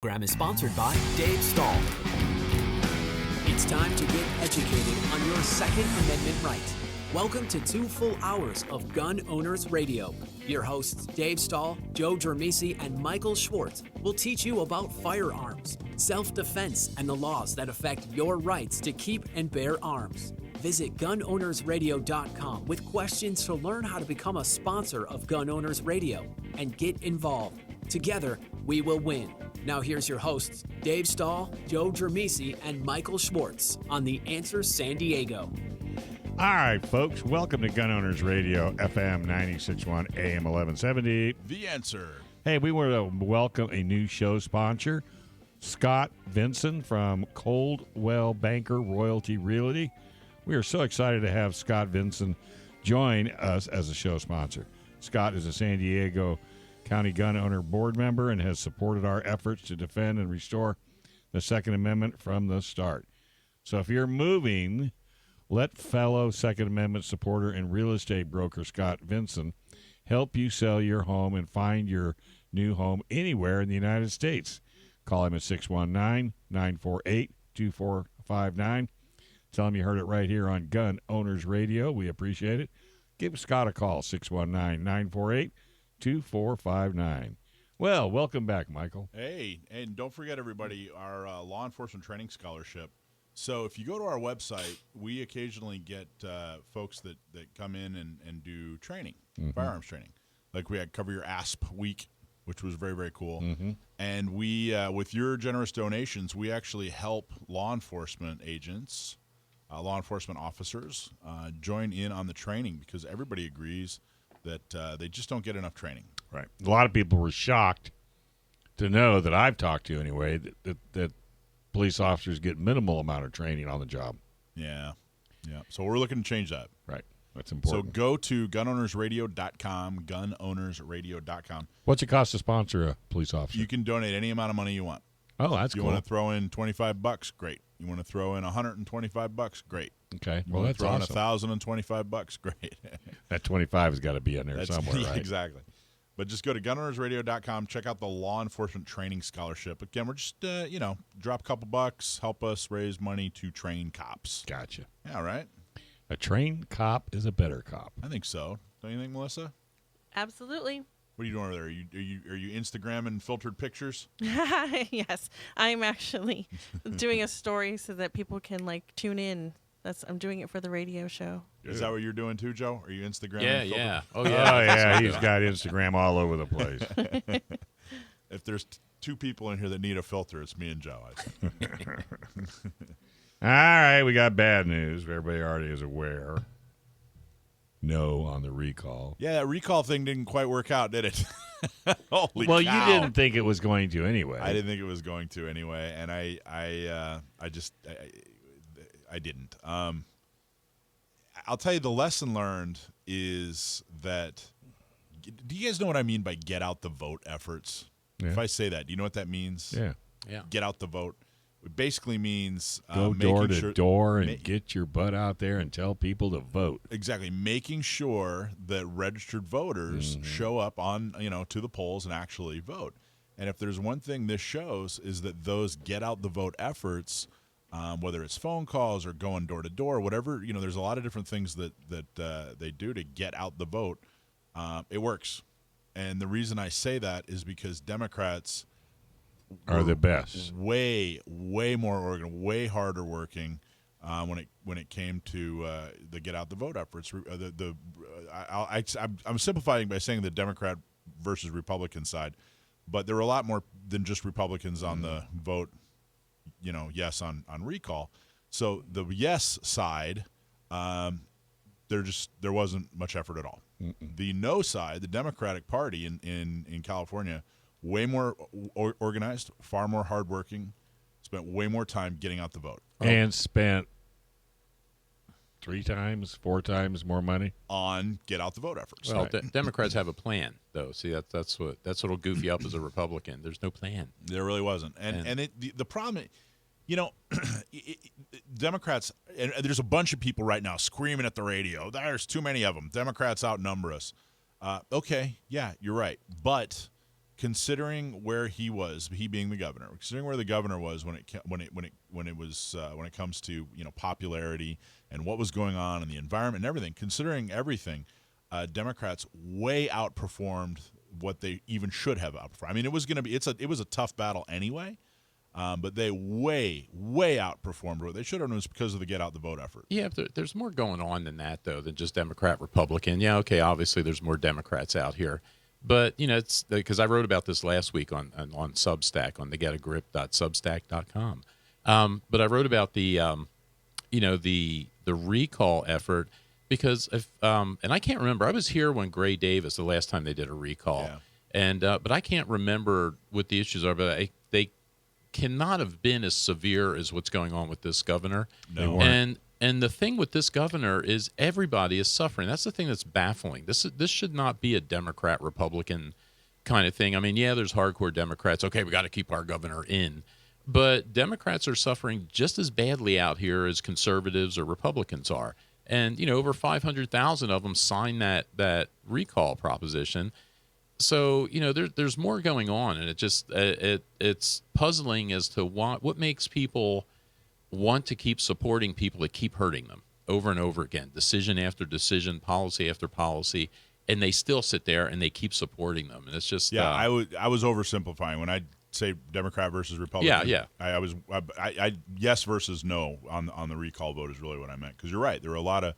Program is sponsored by Dave Stahl. It's time to get educated on your Second Amendment right. Welcome to 2 full hours of Gun Owners Radio. Your hosts Dave Stahl, Joe Germisi, and Michael Schwartz will teach you about firearms, self-defense, and the laws that affect your rights to keep and bear arms. Visit gunownersradio.com with questions to learn how to become a sponsor of Gun Owners Radio and get involved. Together, we will win. Now here's your hosts, Dave Stahl, Joe Germisi, and Michael Schwartz on The Answer San Diego. All right, folks, welcome to Gun Owners Radio, FM 96.1, AM 1170. The Answer. Hey, we want to welcome a new show sponsor, Scott Vinson from Coldwell Banker Royalty Realty. We are so excited to have Scott Vinson join us as a show sponsor. Scott is a San Diego County Gun Owner Board member and has supported our efforts to defend and restore the Second Amendment from the start. So if you're moving, let fellow Second Amendment supporter and real estate broker Scott Vinson help you sell your home and find your new home anywhere in the United States. Call him at 619-948-2459. Tell him you heard it right here on Gun Owners Radio. We appreciate it. Give Scott a call, 619-948-2459. Well, welcome back, Michael. Hey, and don't forget, everybody, our law enforcement training scholarship. So if you go to our website, we occasionally get folks that come in and do training, firearms training. Like we had Cover Your ASP week, which was very, very cool. And we, with your generous donations, we actually help law enforcement agents, law enforcement officers join in on the training because everybody agrees that they just don't get enough training. Right. A lot of people were shocked to know that I've talked to anyway that police officers get minimal amount of training on the job. Yeah. So we're looking to change that. Right. That's important. So go to gunownersradio.com, gunownersradio.com. What's it cost to sponsor a police officer? You can donate any amount of money you want. Oh, that's cool. You want to throw in $25, great. You want to throw in $125, great. Okay. Well, that's throw awesome. in $1,025, great. That 25 has got to be in there somewhere, right? Exactly. But just go to gunownersradio.com, check out the law enforcement training scholarship. Again, we're just, drop a couple bucks, help us raise money to train cops. Gotcha. Yeah, right? A trained cop is a better cop. I think so. Don't you think, Melissa? Absolutely. What are you doing over there? Are you Instagramming filtered pictures? Yes, I'm actually doing a story so that people can tune in. I'm doing it for the radio show. Is that what you're doing too, Joe? Are you Instagramming? Yeah. Oh yeah, he's got Instagram all over the place. If there's two people in here that need a filter, it's me and Joe. I think. All right, we got bad news. Everybody already is aware. No on the recall. Yeah, that recall thing didn't quite work out, did it? Holy well, cow. You didn't think it was going to anyway. I didn't think it was going to anyway, and I didn't. I'll tell you, the lesson learned is that. Do you guys know what I mean by get out the vote efforts? Yeah. If I say that, do you know what that means? Yeah. Get out the vote. It basically means go door to door and get your butt out there and tell people to vote. Exactly, making sure that registered voters show up on to the polls and actually vote. And if there's one thing this shows is that those get out the vote efforts, whether it's phone calls or going door to door, whatever there's a lot of different things that they do to get out the vote. It works, and the reason I say that is because Democrats are the best, way more organized, way harder working when it came to the get out the vote efforts. I'm simplifying by saying the Democrat versus Republican side, but there were a lot more than just Republicans on the vote, yes on recall. So the yes side, there wasn't much effort at all. The no side, the Democratic Party in California, way more organized, far more hardworking, spent way more time getting out the vote. And spent 3 times, 4 times more money on get out the vote efforts. Well, Democrats have a plan, though. See, that's what'll goof you up as a Republican. There's no plan. There really wasn't. And the problem, Democrats, and there's a bunch of people right now screaming at the radio, there's too many of them. Democrats outnumber us. Okay, yeah, you're right. But considering where he was, he being the governor, considering where the governor was when it comes to popularity and what was going on in the environment and everything, considering everything, Democrats way outperformed what they even should have outperformed. I mean, it was a tough battle anyway. But they way outperformed what they should have, and it was because of the get out the vote effort. Yeah, but there's more going on than that, though, than just Democrat, Republican. Yeah, okay, obviously there's more Democrats out here. But, it's because I wrote about this last week on Substack, on thegetagrip.substack.com. But I wrote about the recall effort because, and I can't remember. I was here when Gray Davis, the last time they did a recall. Yeah. And but I can't remember what the issues are, but they cannot have been as severe as what's going on with this governor. No. They weren't. And the thing with this governor is everybody is suffering. That's the thing that's baffling. This should not be a Democrat Republican kind of thing. I mean, yeah, there's hardcore Democrats. Okay, we got to keep our governor in. But Democrats are suffering just as badly out here as conservatives or Republicans are. And, over 500,000 of them signed that recall proposition. So, there's more going on, and it's puzzling as to what makes people want to keep supporting people that keep hurting them over and over again, decision after decision, policy after policy, and they still sit there and they keep supporting them. And it's just I was oversimplifying when I say Democrat versus Republican. Yeah. I yes versus no on the recall vote is really what I meant, because you're right. There were a lot of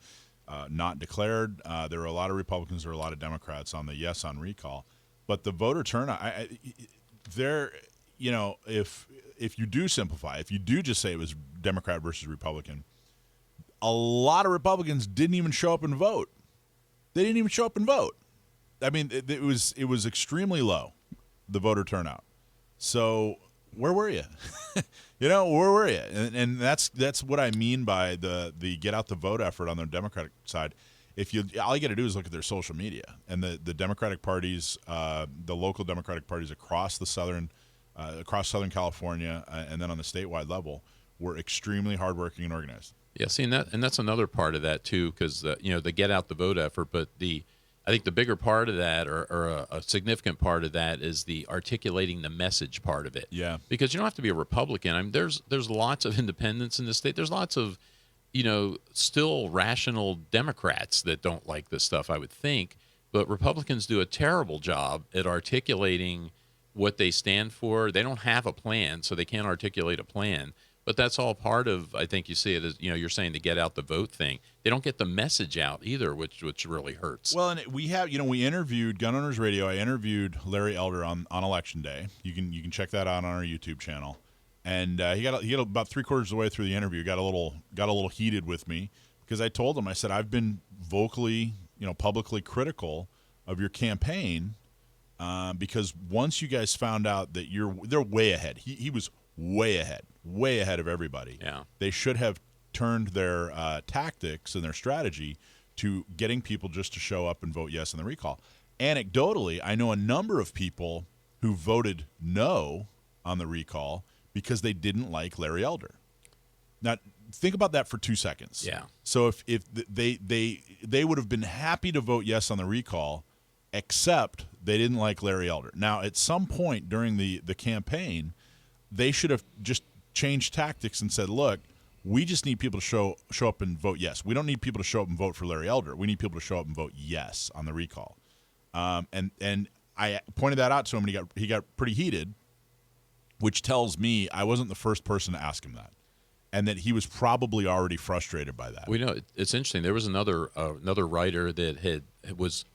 not declared. There were a lot of Republicans. There were a lot of Democrats on the yes on recall. But the voter turnout, if you do simplify, if you do just say it was Democrat versus Republican, a lot of Republicans didn't even show up and vote. They didn't even show up and vote. I mean, it was extremely low, the voter turnout. So where were you? Where were you? And that's what I mean by the get out the vote effort on the Democratic side. All you got to do is look at their social media, and the Democratic parties, the local Democratic parties across Southern California, and then on the statewide level, were extremely hardworking and organized. Yeah, see, and that's another part of that too, because the get out the vote effort. But I think the bigger part of that, or a significant part of that, is the articulating the message part of it. Yeah, because you don't have to be a Republican. I mean, there's lots of independents in the state. There's lots of still rational Democrats that don't like this stuff, I would think. But Republicans do a terrible job at articulating what they stand for. They don't have a plan, so they can't articulate a plan. But that's all part of, I think you see it as, you're saying the get out the vote thing. They don't get the message out either, which really hurts. Well, and we have, we interviewed Gun Owners Radio. I interviewed Larry Elder on Election Day. You can check that out on our YouTube channel. And he got about 3/4 of the way through the interview, got a little heated with me, because I told him, I said, I've been vocally, publicly critical of your campaign, because once you guys found out that they're way ahead. He was way ahead of everybody. Yeah, they should have turned their tactics and their strategy to getting people just to show up and vote yes on the recall. Anecdotally, I know a number of people who voted no on the recall because they didn't like Larry Elder. Now, think about that for 2 seconds. Yeah. So if they would have been happy to vote yes on the recall, except they didn't like Larry Elder. Now, at some point during the campaign, they should have just changed tactics and said, look, we just need people to show up and vote yes. We don't need people to show up and vote for Larry Elder. We need people to show up and vote yes on the recall. And I pointed that out to him, and he got pretty heated, which tells me I wasn't the first person to ask him that, and that he was probably already frustrated by that. We know it's interesting. There was another writer that was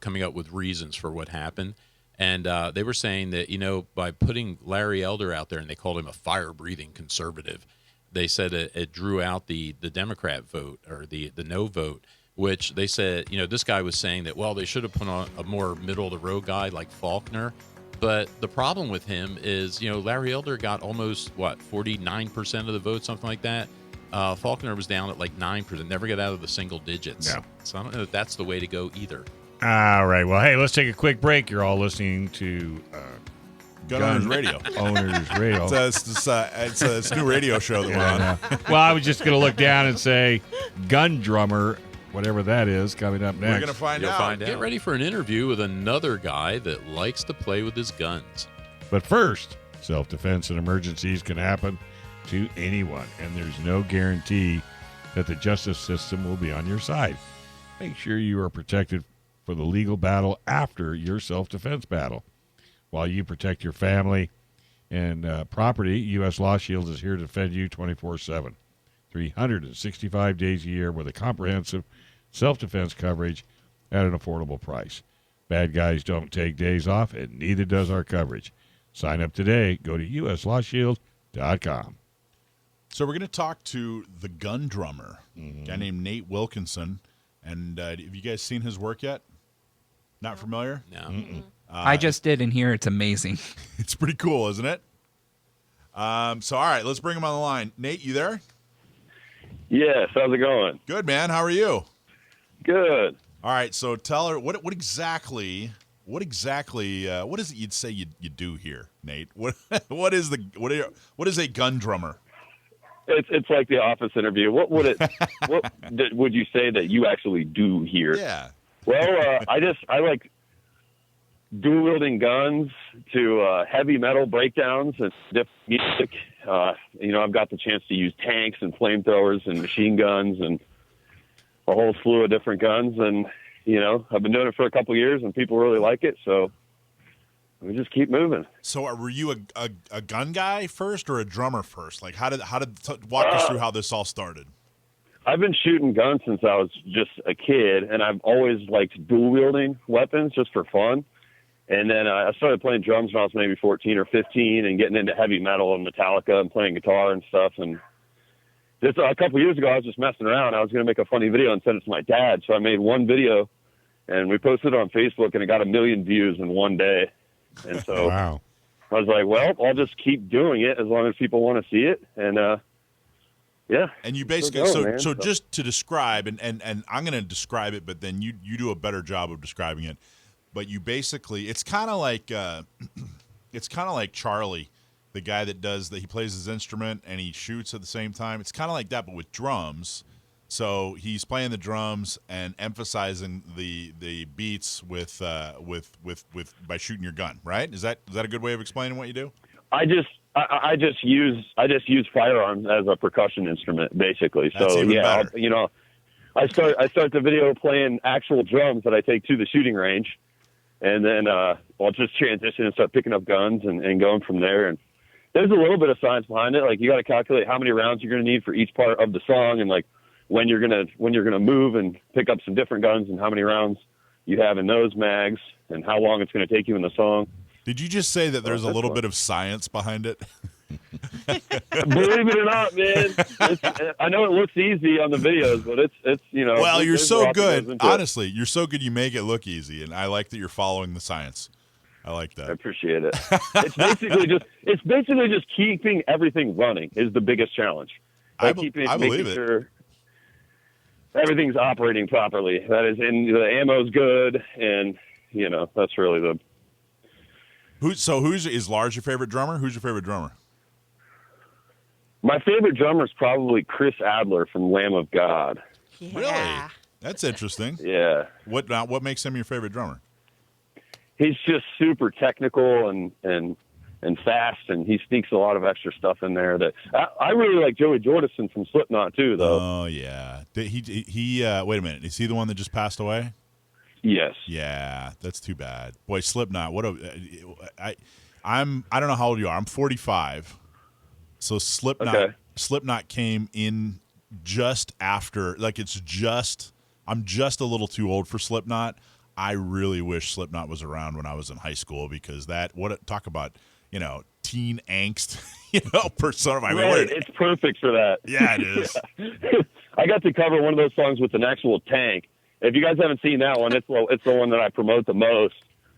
coming up with reasons for what happened, and they were saying that by putting Larry Elder out there, and they called him a fire-breathing conservative, they said it drew out the Democrat vote, or the no vote, which they said this guy was saying that, well, they should have put on a more middle-of-the-road guy like Faulkner. But the problem with him is, Larry Elder got almost, 49% of the vote, something like that. Faulkner was down at like 9%, never got out of the single digits. Yeah. So I don't know if that's the way to go either. All right. Well, hey, let's take a quick break. You're all listening to Gun Owners Radio. Owners Radio. It's a new radio show that we're on. Well, I was just going to look down and say gun drummer whatever that is, coming up next. We're going to find You'll out. find out. Get ready for an interview with another guy that likes to play with his guns. But first, self-defense and emergencies can happen to anyone, and there's no guarantee that the justice system will be on your side. Make sure you are protected for the legal battle after your self-defense battle. While you protect your family and property, US Lawshield is here to defend you 24/7, 365 days a year with a comprehensive self-defense coverage at an affordable price. Bad guys don't take days off, and neither does our coverage. Sign up today. Go to uslawshield.com. So we're going to talk to the gun drummer, a guy named Nate Wilkinson. And have you guys seen his work yet? Not familiar? No. I just did in here. It's amazing. It's pretty cool, isn't it? So, all right, let's bring him on the line. Nate, you there? Yes, how's it going? Good, man. How are you? Good. All right, so tell her what exactly is it you'd say you do here, Nate? What is a gun drummer? It's like the office interview. What would would you say that you actually do here? Yeah. Well, I like dual wielding guns to heavy metal breakdowns and different music. I've got the chance to use tanks and flamethrowers and machine guns and a whole slew of different guns. And, I've been doing it for a couple of years and people really like it. So we just keep moving. So were you a gun guy first or a drummer first? Like walk us through how this all started. I've been shooting guns since I was just a kid, and I've always liked dual wielding weapons just for fun. And then I started playing drums when I was maybe 14 or 15 and getting into heavy metal and Metallica and playing guitar and stuff. And just a couple of years ago, I was just messing around. I was going to make a funny video and send it to my dad. So I made one video, and we posted it on Facebook, and it got 1 million views in one day. And so Wow. I was like, well, I'll just keep doing it as long as people want to see it. And, yeah. And you basically, going, so just to describe, and I'm going to describe it, but then you do a better job of describing it. But you basically, it's kind of like Charlie, the guy that he plays his instrument and he shoots at the same time. It's kind of like that, but with drums. So he's playing the drums and emphasizing the beats with by shooting your gun, right? Is that a good way of explaining what you do? I just use Firearm as a percussion instrument, basically. That's so even yeah, better. I start the video playing actual drums that I take to the shooting range, and then I'll just transition and start picking up guns and going from there. And there's a little bit of science behind it. Like you got to calculate how many rounds you're going to need for each part of the song, and like when you're gonna move and pick up some different guns and how many rounds you have in those mags and how long it's going to take you in the song. Did you just say that there's a little bit of science behind it? Believe it or not, man. I know it looks easy on the videos, but it's Well, you're there's a so lot that goes good. into it. Honestly, you're so good. You make it look easy, and I like that you're following the science. I like I that. appreciate it. It's basically just keeping everything running is the biggest challenge. I Making believe it. sure everything's operating properly. That is, and the ammo's good, and that's really the. Is Lars your favorite drummer? Who's your favorite drummer? My favorite drummer is probably Chris Adler from Lamb of God. Yeah. Really? That's interesting. Yeah. What makes him your favorite drummer? He's just super technical and fast, and he sneaks a lot of extra stuff in there. That I really like Joey Jordison from Slipknot too, though. Oh yeah, he wait a minute. Is he the one that just passed away? Yes. Yeah, that's too bad. Boy, Slipknot. I don't know how old you are. I'm 45. So Slipknot came in just after. Like I'm just a little too old for Slipknot. I really wish Slipknot was around when I was in high school because talk about teen angst, persona. I mean, right, it's perfect for that. Yeah, it is. I got to cover one of those songs with an actual tank. If you guys haven't seen that one, it's the one that I promote the most.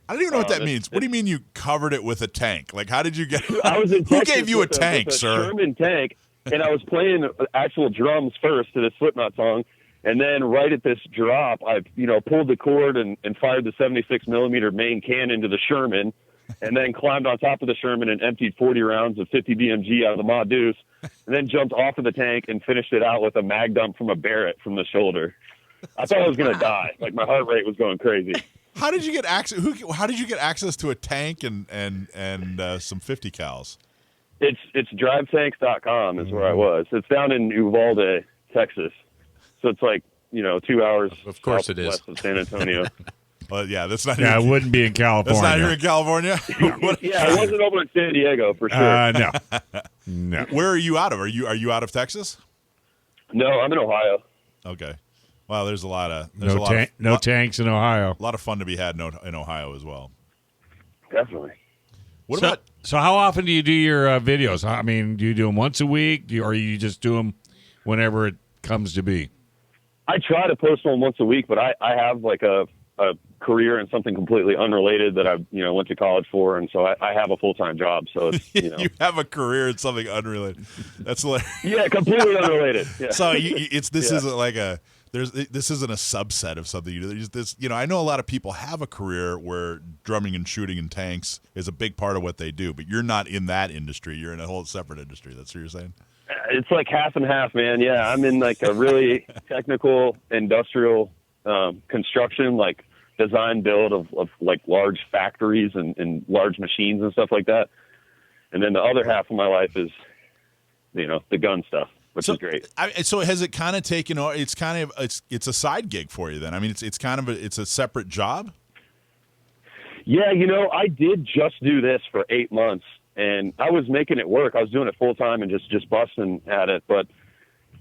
I don't even know what that means. What do you mean you covered it with a tank? Like, how did you get? I was in Who Texas gave you a with tank, with a sir? Sherman tank, and I was playing actual drums first to the Slipknot song, and then right at this drop, I pulled the cord and fired the 76 millimeter main cannon to the Sherman, and then climbed on top of the Sherman and emptied 40 rounds of 50 BMG out of the Ma Deuce, and then jumped off of the tank and finished it out with a mag dump from a Barrett from the shoulder. I thought I was gonna die. Like my heart rate was going crazy. How did you get access? How did you get access to a tank and some 50 cals? It's drivetanks.com is where I was. It's down in Uvalde, Texas. So it's like 2 hours. Of course it is. West of San Antonio. Well, yeah, that's not. Yeah, here. it wouldn't be in California. That's not here in California. Yeah, it wasn't over in San Diego for sure. No. No. Where are you out of? Are you out of Texas? No, I'm in Ohio. Okay. Well, there's a lot of tanks in Ohio. A lot of fun to be had in Ohio as well. Definitely. What about? So how often do you do your videos? I mean, do you do them once a week, or you just do them whenever it comes to be? I try to post one once a week, but I have like a career in something completely unrelated that I went to college for, and so I have a full-time job. So it's, You have a career in something unrelated. That's hilarious. Yeah, completely unrelated. Yeah. So this Yeah. isn't like this isn't a subset of something you do. There's this, I know a lot of people have a career where drumming and shooting and tanks is a big part of what they do, but you're not in that industry. You're in a whole separate industry. That's what you're saying? It's like half and half, man. Yeah, I'm in like a really technical industrial construction, like design build of like large factories and large machines and stuff like that. And then the other half of my life is, the gun stuff, which is great. So has it kind of taken? It's a side gig for you then. I mean, it's kind of it's a separate job. Yeah, I did just do this for 8 months, and I was making it work. I was doing it full time and just busting at it. But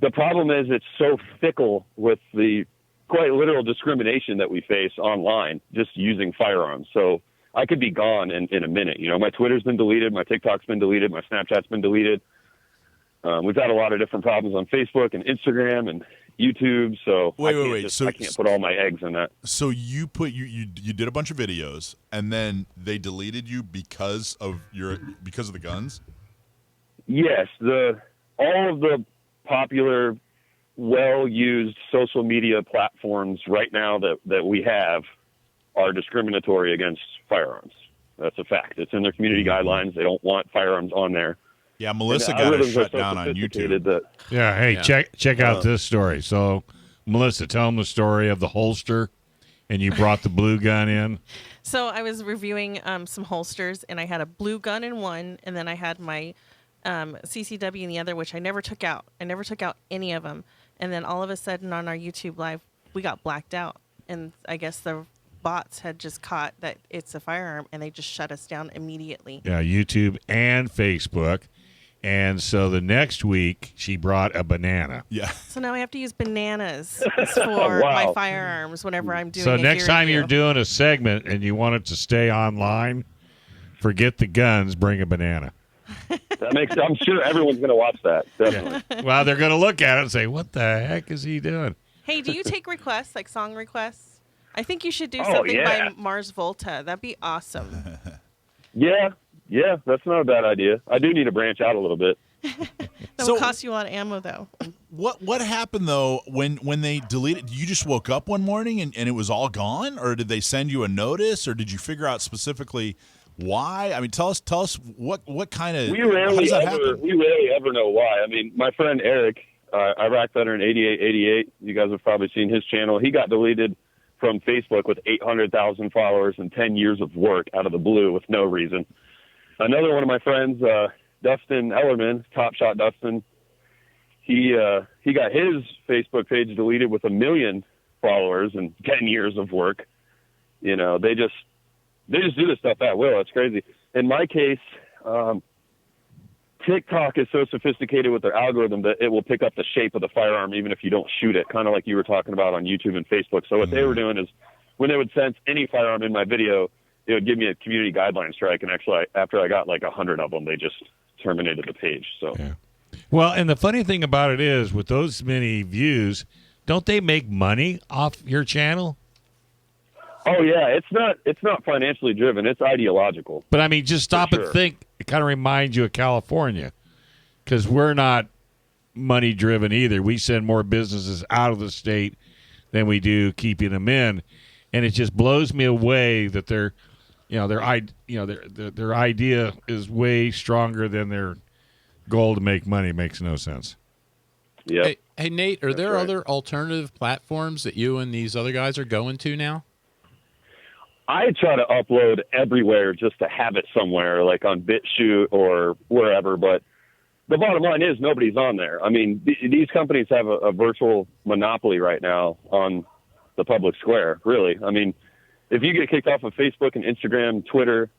the problem is it's so fickle with the quite literal discrimination that we face online just using firearms. So I could be gone in a minute. My Twitter's been deleted, my TikTok's been deleted, my Snapchat's been deleted. We've had a lot of different problems on Facebook and Instagram and YouTube. So wait. I can't put all my eggs in that. So you did a bunch of videos and then they deleted you because of the guns? Yes, all of the popular, well-used social media platforms right now that we have are discriminatory against firearms. That's a fact. It's in their community guidelines. They don't want firearms on there. Yeah, Melissa got it shut down on YouTube. Check out this story. So, Melissa, tell them the story of the holster, and you brought the blue gun in. So I was reviewing some holsters, and I had a blue gun in one, and then I had my CCW in the other, which I never took out. I never took out any of them. And then all of a sudden on our YouTube live, we got blacked out, and I guess the bots had just caught that it's a firearm, and they just shut us down immediately. Yeah, YouTube and Facebook. And so the next week, she brought a banana. Yeah. So now I have to use bananas for my firearms whenever I'm doing. So a next gear time review. you're doing a segment and you want it to stay online, forget the guns, bring a banana. I'm sure everyone's going to watch that. Definitely. Yeah. Well, they're going to look at it and say, "What the heck is he doing?" Hey, do you take requests, like song requests? I think you should do something by Mars Volta. That'd be awesome. Yeah, that's not a bad idea. I do need to branch out a little bit. That will cost you a lot of ammo, though. What happened, though, when they deleted? You just woke up one morning and it was all gone? Or did they send you a notice? Or did you figure out specifically why? I mean, tell us what kind of... We rarely ever know why. I mean, my friend Eric, Iraq veteran 8888, you guys have probably seen his channel. He got deleted from Facebook with 800,000 followers and 10 years of work out of the blue with no reason. Another one of my friends, Dustin Ellerman, Top Shot Dustin, he got his Facebook page deleted with 1 million followers and 10 years of work. They just do this stuff at will. It's crazy. In my case, TikTok is so sophisticated with their algorithm that it will pick up the shape of the firearm even if you don't shoot it, kind of like you were talking about on YouTube and Facebook. So what they were doing is when they would sense any firearm in my video, it would give me a community guideline strike, and actually, after I got like 100 of them, they just terminated the page. So, yeah. Well, and the funny thing about it is, with those many views, don't they make money off your channel? Oh yeah, it's not financially driven; it's ideological. But I mean, just stop and think. It kind of reminds you of California, because we're not money driven either. We send more businesses out of the state than we do keeping them in, and it just blows me away that their idea is way stronger than their goal to make money. Makes no sense. Yeah. Hey, Nate, are there right. other alternative platforms that you and these other guys are going to now? I try to upload everywhere just to have it somewhere, like on BitChute or wherever. But the bottom line is nobody's on there. I mean, these companies have a virtual monopoly right now on the public square, really. I mean, if you get kicked off of Facebook and Instagram, Twitter,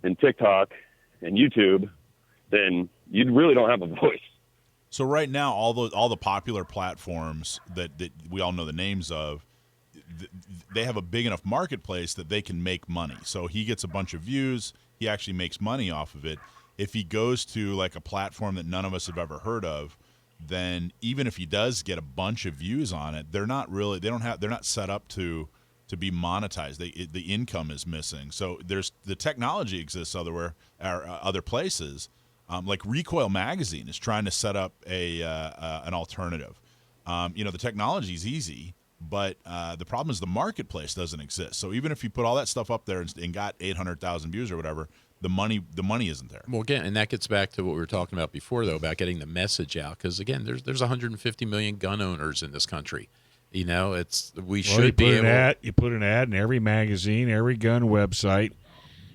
and TikTok and YouTube, then you really don't have a voice. So right now, all the popular platforms that we all know the names of, they have a big enough marketplace that they can make money. So he gets a bunch of views. He actually makes money off of it. If he goes to like a platform that none of us have ever heard of, then even if he does get a bunch of views on it, they're not set up to be monetized. The income is missing. So the technology exists other places. Like Recoil Magazine is trying to set up an alternative. The technology is easy, but the problem is the marketplace doesn't exist. So even if you put all that stuff up there and got 800,000 views or whatever, the money isn't there. Well, again, and that gets back to what we were talking about before, though, about getting the message out. Because again, there's 150 million gun owners in this country. You know, you put an ad in every magazine, every gun website,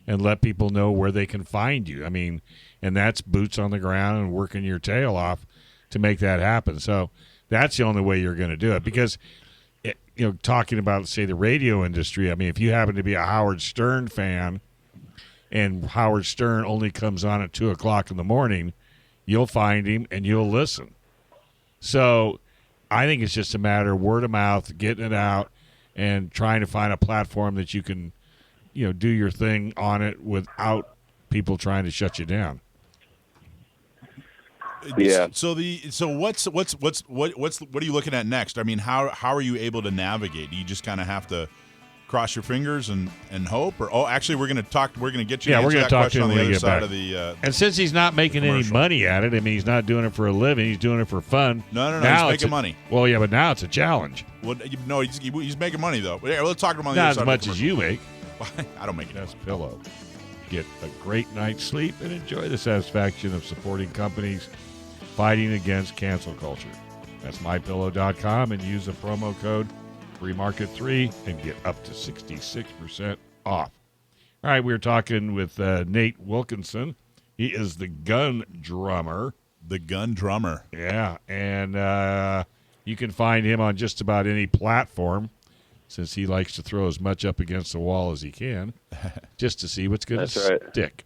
and let people know where they can find you. I mean, and that's boots on the ground and working your tail off to make that happen. So that's the only way you're going to do it. Because, talking about, say, the radio industry, I mean, if you happen to be a Howard Stern fan and Howard Stern only comes on at 2 o'clock in the morning, you'll find him and you'll listen. So I think it's just a matter of word of mouth, getting it out, and trying to find a platform that you can, do your thing on it without people trying to shut you down. Yeah. So what are you looking at next? I mean, how are you able to navigate? Do you just kind of have to cross your fingers and hope? Or actually, we're going to get you. Yeah, we're going to talk to him on when the we other get side back. of the. And since he's not making any commercial. money at it, I mean, he's not doing it for a living. He's doing it for fun. No. Now He's making money. Well, yeah, but now it's a challenge. Well, no, he's making money though. Yeah, let's talk to him on the Not other as side. much as you make. I don't make it. That's Pillow. Get a great night's sleep and enjoy the satisfaction of supporting companies fighting against cancel culture. That's mypillow.com and use the promo code FreeMarket3 and get up to 66% off. All right, we're talking with Nate Wilkinson. He is the gun drummer. The gun drummer. Yeah, and you can find him on just about any platform, since he likes to throw as much up against the wall as he can, just to see what's going to stick.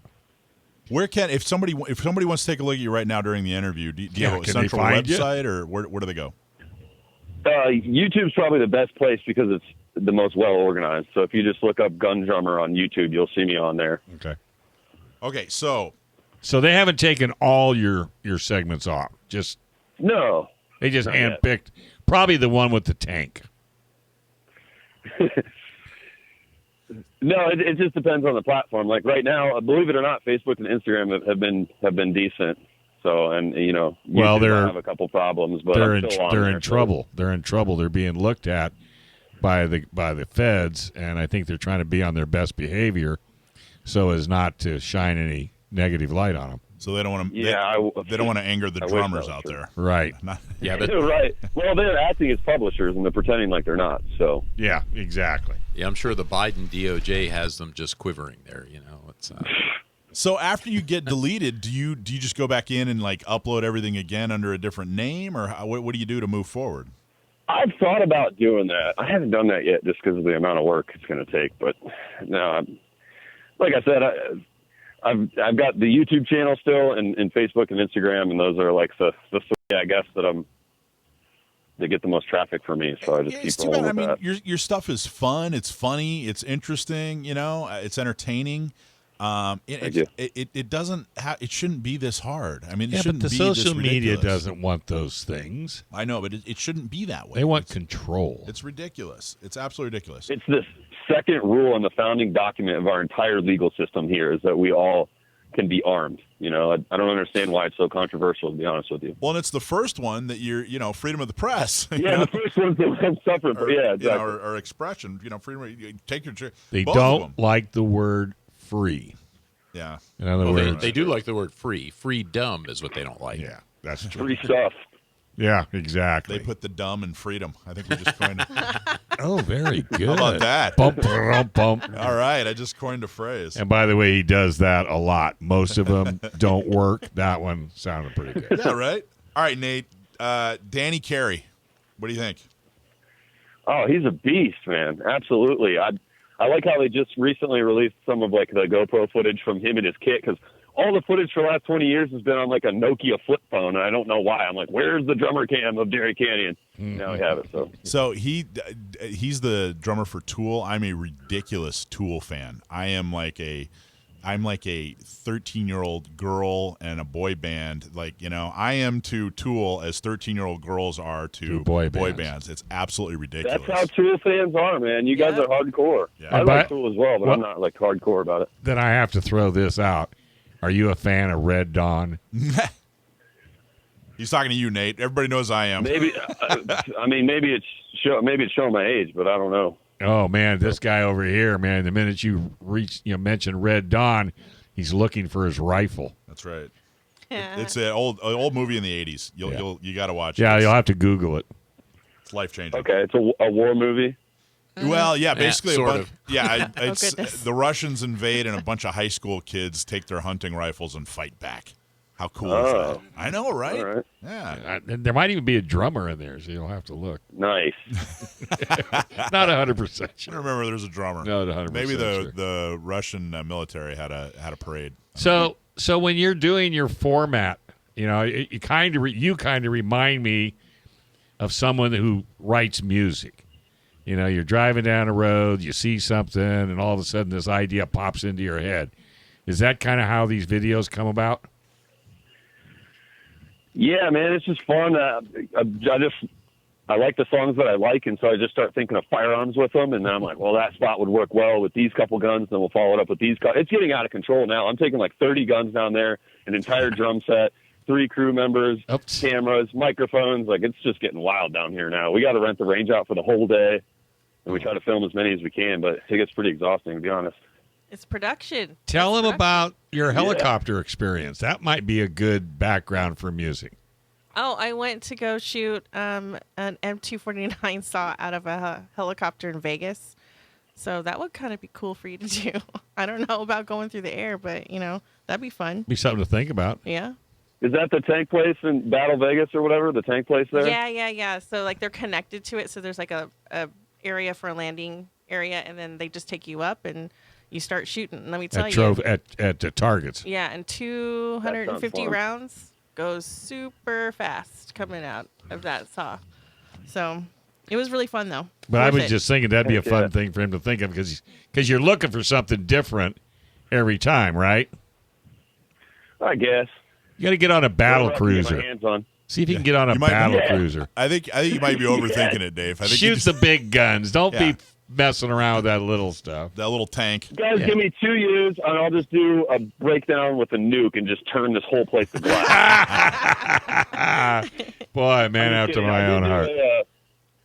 Where if somebody wants to take a look at you right now during the interview, do you have a central website, or where do they go? YouTube's probably the best place because it's the most well organized. So if you just look up Gun Drummer on YouTube, you'll see me on there. Okay, so they haven't taken all your segments off. No, they just handpicked probably the one with the tank. No, it just depends on the platform. Like right now, believe it or not, Facebook and Instagram have been decent. So, and well, they have a couple problems, but they're in trouble. They're in trouble. They're being looked at by the feds, and I think they're trying to be on their best behavior so as not to shine any negative light on them. So they don't want to. Yeah, they don't want to anger the drummers out there, right? Yeah, but right. Well, they're acting as publishers and they're pretending like they're not. So yeah, exactly. Yeah, I'm sure the Biden DOJ has them just quivering there. It's. So after you get deleted, do you just go back in and like upload everything again under a different name, or what do you do to move forward? I've thought about doing that. I haven't done that yet, just because of the amount of work it's going to take. But no, like I said, I've got the YouTube channel still, and Facebook and Instagram, and those are like the three, I guess, that get the most traffic for me. So I just keep rolling with that. Your stuff is fun. It's funny. It's interesting. It's entertaining. It doesn't it shouldn't be this hard. I mean, it shouldn't but the be this social media ridiculous. doesn't want those things. I know, but it shouldn't be that way. They want control. It's ridiculous. It's absolutely ridiculous. It's the second rule in the founding document of our entire legal system here is that we all can be armed. I don't understand why it's so controversial, to be honest with you. Well, and it's the first one that you're, freedom of the press. Yeah, the first one's the one suffering. Yeah, exactly. Or expression, freedom. You take your. They both don't of them. like the word free. Yeah. In other words, they do like the word free. Freedom is what they don't like. Yeah, that's true. Free stuff. Yeah, exactly. They put the dumb in freedom. I think we just coined it. Oh, very good. How about that? Bump, bump, bump. All right, I just coined a phrase. And by the way, he does that a lot. Most of them don't work. That one sounded pretty good. Yeah, right? All right, Nate. Danny Carey, what do you think? Oh, he's a beast, man. Absolutely. I like how they just recently released some of like the GoPro footage from him and his kit, because all the footage for the last 20 years has been on like a Nokia flip phone, and I don't know why. I'm like, where's the drummer cam of Dairy Canyon? Now we have it. So he's the drummer for Tool. I'm a ridiculous Tool fan. I'm like a 13-year-old girl and a boy band. Like, I am to Tool as 13-year-old girls are to boy bands. It's absolutely ridiculous. That's how Tool fans are, man. You guys are hardcore. Yeah. I like Tool as well, but I'm not like hardcore about it. Then I have to throw this out. Are you a fan of Red Dawn? He's talking to you, Nate. Everybody knows I am. Maybe, maybe it's showing my age, but I don't know. Oh man, this guy over here, man. The minute you mention Red Dawn, he's looking for his rifle. That's right. It's an old movie in the 80s. You got to watch it. Yeah, you'll have to Google it. It's life changing. Okay, it's a war movie. Well, yeah, basically, sort of. Yeah, it's goodness. the Russians invade, and a bunch of high school kids take their hunting rifles and fight back. How cool is that? I know, right? All right. Yeah. There might even be a drummer in there, so you'll have to look. Nice. Not 100% I sure. remember there's a drummer. Not 100%. Maybe sure. the Russian military had a parade. So when you're doing your format, you kind of remind me of someone who writes music. You're driving down the road, you see something, and all of a sudden this idea pops into your head. Is that kind of how these videos come about? Yeah, man, it's just fun. I like the songs that I like, and so I just start thinking of firearms with them, and then I'm like, well, that spot would work well with these couple guns, then we'll follow it up with these. It's getting out of control now. I'm taking like 30 guns down there, an entire drum set, 3 crew members, cameras, microphones. Like, it's just getting wild down here now. We got to rent the range out for the whole day, and we try to film as many as we can, but it gets pretty exhausting, to be honest. It's production. Tell him about your helicopter experience. That might be a good background for music. Oh, I went to go shoot an M249 saw out of a helicopter in Vegas. So that would kind of be cool for you to do. I don't know about going through the air, but, that'd be fun. Be something to think about. Yeah. Is that the tank place in Battle Vegas or whatever, the tank place there? Yeah. So, like, they're connected to it. So there's, like, a area for a landing area, and then they just take you up, and you start shooting. And let me tell you. At the targets. Yeah, and 250 rounds goes super fast coming out of that saw. So it was really fun, though. But I was just thinking that'd be a fun thing for him to think of, because you're looking for something different every time, right? I guess. You got to get on a battle cruiser. Get my hands on. See if you can get on a battle cruiser. I think you might be overthinking it, Dave. I think Shoot the big guns. Don't be messing around with that little stuff. That little tank. Guys, give me 2 years, and I'll just do a breakdown with a nuke and just turn this whole place to glass. Boy, man after my own heart.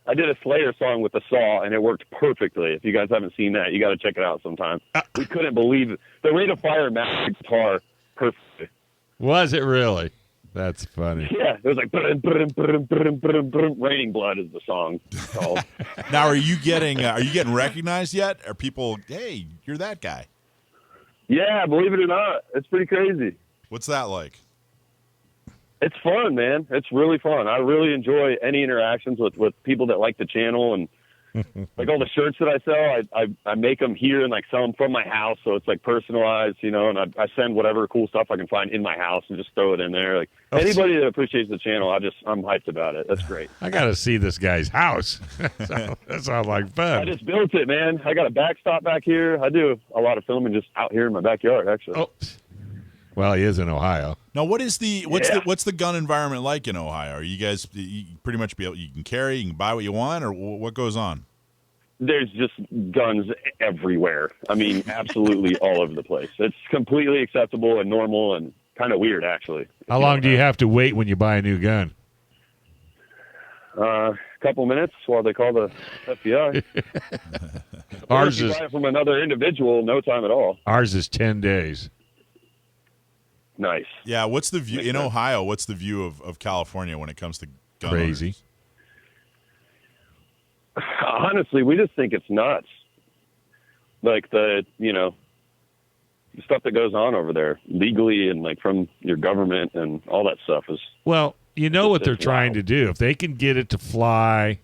I did a Slayer song with the saw, and it worked perfectly. If you guys haven't seen that, you got to check it out sometime. We couldn't believe it. The rate of fire matched the guitar perfectly. Was it really? That's funny. Yeah, it was like Raining Blood is the song called. Now, are you getting recognized yet? Are people, hey, you're that guy? Yeah, believe it or not, it's pretty crazy. What's that like? It's fun, man. It's really fun. I really enjoy any interactions with people that like the channel, and like all the shirts that I sell, I make them here and like sell them from my house, so it's like personalized, and I send whatever cool stuff I can find in my house and just throw it in there. Like anybody that appreciates the channel, I'm hyped about it. That's great. I got to see this guy's house. That sounds like fun. I just built it, man. I got a backstop back here. I do a lot of filming just out here in my backyard, actually. Oh. Well, he is in Ohio. Now, what's the gun environment like in Ohio? Are you guys pretty much you can carry, you can buy what you want, or what goes on? There's just guns everywhere. I mean, absolutely all over the place. It's completely acceptable and normal and kind of weird, actually. How long do you have to wait when you buy a new gun? A couple minutes while they call the FBI. Ours is buy it from another individual, no time at all. Ours is 10 days. Nice. Yeah, what's the view in Ohio? What's the view of California when it comes to gun crazy. owners? Honestly, we just think it's nuts. Like the stuff that goes on over there legally and like from your government and all that stuff is. Well, you know what they're It's trying wild. to do. If they can get it to fly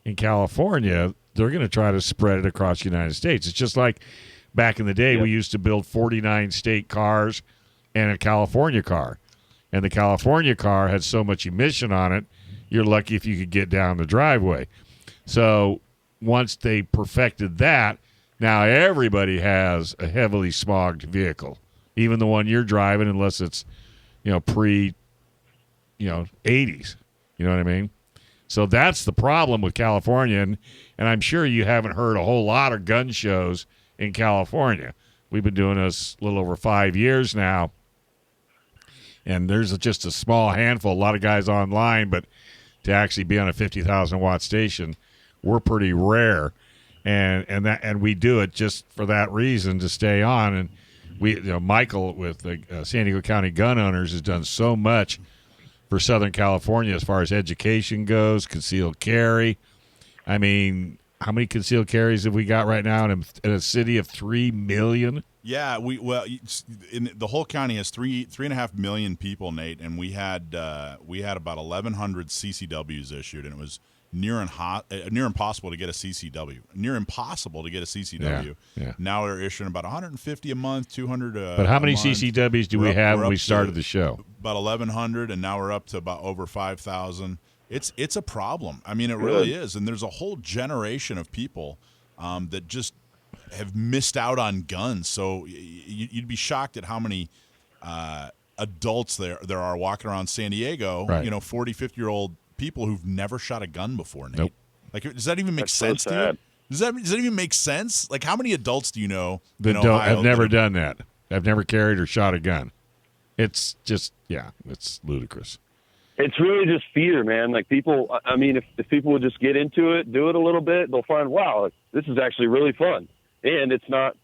in California, they're going to try to spread it across the United States. It's just like back in the day, we used to build 49 state cars and a California car. And the California car had so much emission on it, you're lucky if you could get down the driveway. So once they perfected that, now everybody has a heavily smogged vehicle, even the one you're driving, unless it's, pre, 80s. You know what I mean? So that's the problem with California. And I'm sure you haven't heard a whole lot of gun shows in California. We've been doing this a little over 5 years now. And there's just a small handful, a lot of guys online, but to actually be on a 50,000 watt station, we're pretty rare. And we do it just for that reason, to stay on. And Michael with the San Diego County Gun Owners has done so much for Southern California as far as education goes, concealed carry. I mean, how many concealed carries have we got right now in a city of 3 million? Yeah, the whole county has 3.5 million people, Nate, and we had about 1,100 CCWs issued, and it was near impossible to get a CCW. Near impossible to get a CCW. Yeah. Now we're issuing about 150 a month, 200. But how many a month. CCWs do we have when we started the show? About 1,100, and now we're up to about over 5,000. It's a problem. I mean, it really is, and there's a whole generation of people that just have missed out on guns. So you'd be shocked at how many adults there are walking around San Diego. Right. 40, 50-year-old people who've never shot a gun before, Nate. Nope. Like, does that even make That's sense so to you? sad. Does that even make sense? Like, how many adults do you know That in Ohio have never that done that. Have never carried or shot a gun. It's just, it's ludicrous. It's really just fear, man. Like people, I mean, if people would just get into it, do it a little bit, they'll find, wow, this is actually really fun. And it's not,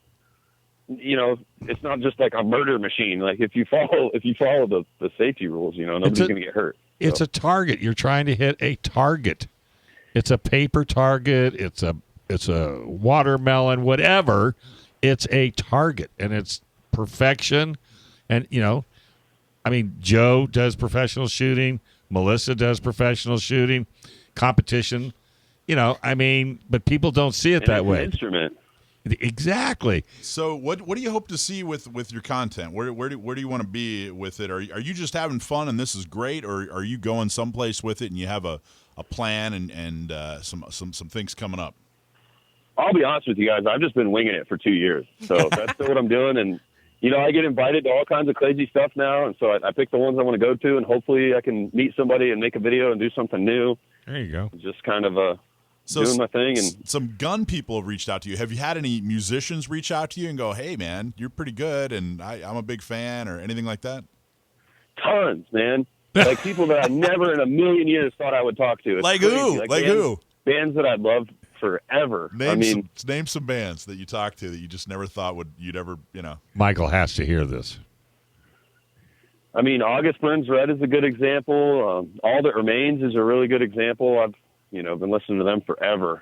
it's not just like a murder machine. Like if you follow the safety rules, nobody's going to get hurt. It's a target. You're trying to hit a target. It's a paper target. It's a watermelon, whatever. It's a target, and it's perfection. And, Joe does professional shooting. Melissa does professional shooting. Competition. But people don't see it And that it's way. an instrument. Exactly. So what do you hope to see with your content? Where do you want to be with it? Are you just having fun and this is great, or are you going someplace with it and you have a plan and some things coming up? I'll be honest with you guys. I've just been winging it for 2 years. So that's still what I'm doing. And, I get invited to all kinds of crazy stuff now. And so I pick the ones I want to go to, and hopefully I can meet somebody and make a video and do something new. There you go. Just kind of doing my thing. And some gun people have reached out to you. Have you had any musicians reach out to you and go, hey, man, you're pretty good, and I'm a big fan, or anything like that? tons, man. Like people that I never in a million years thought I would talk to. It's Like crazy. who? Like who? Bands that I've loved forever. Name some bands that you talked to that you just never thought you'd ever. Michael has to hear this. I mean, August Burns Red is a good example. All That Remains is a really good example. I've been listening to them forever.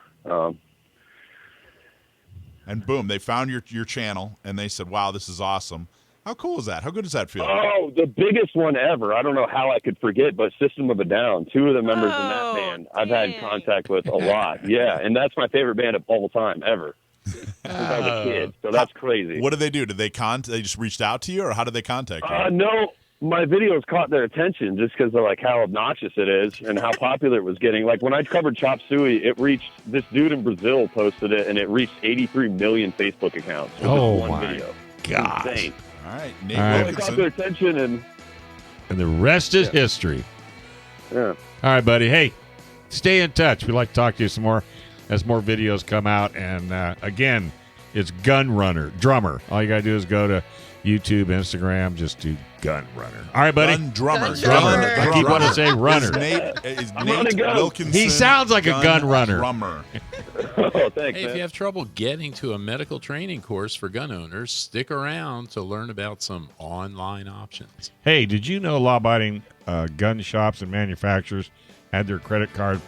And boom, they found your channel and they said, "Wow, this is awesome." How cool is that? How good does that feel? Oh, the biggest one ever. I don't know how I could forget, but System of a Down. Two of the members in that band I've had contact with a lot. Yeah, and that's my favorite band of all time ever. Since I was a kid, so that's crazy. What did they do? Did they they just reached out to you, or how did they contact you? No, my videos caught their attention just because of how obnoxious it is and how popular it was getting. Like when I covered Chop Suey, it reached this dude in Brazil posted it, and it reached 83 million Facebook accounts. With just one video. God! Insane. All right, Nate It caught Wilkinson. their attention, and the rest is history. yeah. All right, buddy. Hey, stay in touch. We'd like to talk to you some more as more videos come out. And again, it's Drummer. All you got to do is go to YouTube, Instagram, just do Gun Runner. All right, buddy. Gun drummer. Drummer. I keep wanting to say runner. Is Nate Wilkinson. He sounds like a gun runner. Drummer. Oh, thanks, Hey, if man. you have trouble getting to a medical training course for gun owners, stick around to learn about some online options. Hey, did you know law-abiding gun shops and manufacturers had their credit card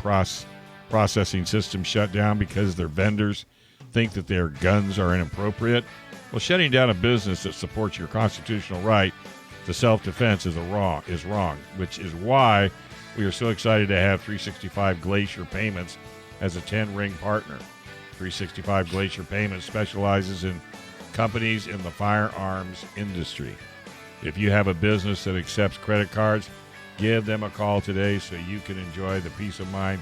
processing system shut down because their vendors think that their guns are inappropriate? Well, shutting down a business that supports your constitutional right to self-defense is wrong, which is why we are so excited to have 365 Glacier Payments as a 10-ring partner. 365 Glacier Payments specializes in companies in the firearms industry. If you have a business that accepts credit cards, give them a call today so you can enjoy the peace of mind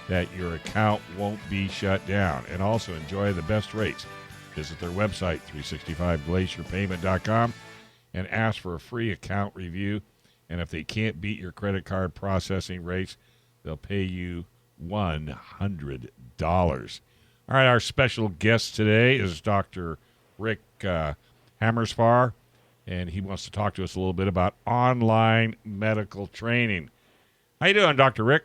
that your account won't be shut down, and also enjoy the best rates. Visit their website, 365glacierpayment.com, and ask for a free account review. And if they can't beat your credit card processing rates, they'll pay you $100. All right, our special guest today is Dr. Rick Hammesfahr, and he wants to talk to us a little bit about online medical training. How you doing, Dr. Rick?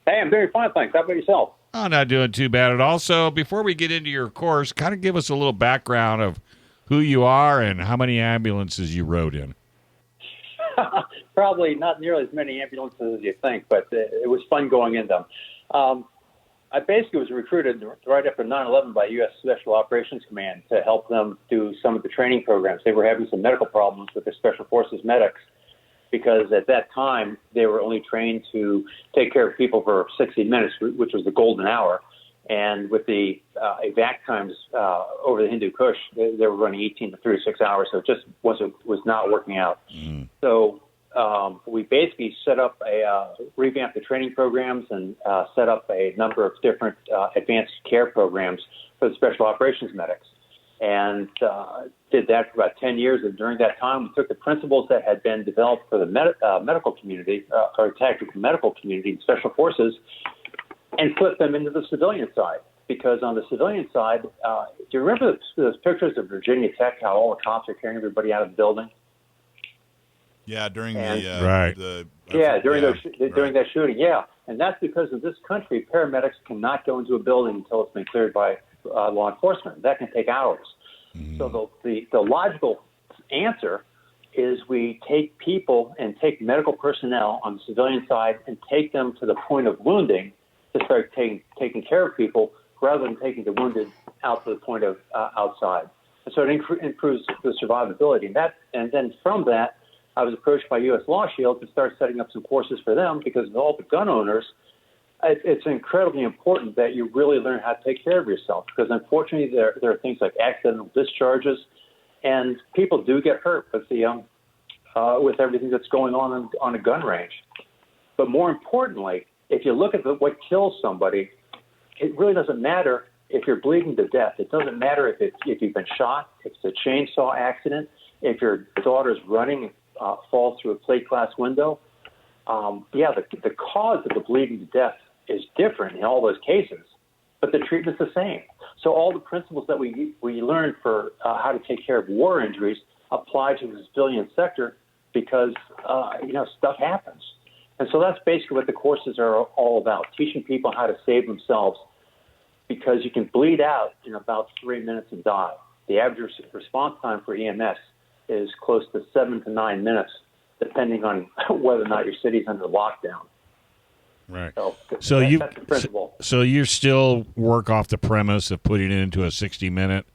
Hey, I'm very fine, thanks. How about yourself? Oh, not doing too bad at all. So before we get into your course, kind of give us a little background of who you are and how many ambulances you rode in. Probably not nearly as many ambulances as you think, but it was fun going in them. I basically was recruited right after 9/11 by U.S. Special Operations Command to help them do some of the training programs. They were having some medical problems with their Special Forces medics because at that time they were only trained to take care of people for 60 minutes, which was the golden hour. And with the evac times over the Hindu Kush, they were running 18 to 36 hours, so it just was not working out. So we basically set up revamped the training programs and set up a number of different advanced care programs for the special operations medics, and did that for about 10 years. And during that time, we took the principles that had been developed for the medical community, or tactical medical community and special forces, and flipped them into the civilian side. Because on the civilian side, do you remember those pictures of Virginia Tech, how all the cops are carrying everybody out of the building? Yeah, during and, during that shooting, yeah. And that's because in this country, paramedics cannot go into a building until it's been cleared by law enforcement. That can take hours. So the logical answer is we take people and take medical personnel on the civilian side and take them to the point of wounding to start taking care of people rather than taking the wounded out to the point of outside. And so it improves the survivability. And then from that, I was approached by US Lawshield to start setting up some courses for them because of all the gun owners. It's incredibly important that you really learn how to take care of yourself because unfortunately there are things like accidental discharges, and people do get hurt with everything that's going on a gun range. But more importantly, if you look at what kills somebody, it really doesn't matter if you're bleeding to death. It doesn't matter if you've been shot, if it's a chainsaw accident, if your daughter's running and falls through a plate glass window. The cause of the bleeding to death is different in all those cases, but the treatment's the same. So all the principles that we learned for how to take care of war injuries apply to the civilian sector because, stuff happens. And so that's basically what the courses are all about, teaching people how to save themselves because you can bleed out in about 3 minutes and die. The average response time for EMS is close to 7 to 9 minutes, depending on whether or not your city's under lockdown. Right. That's the principle. So you still work off the premise of putting it into a 60-minute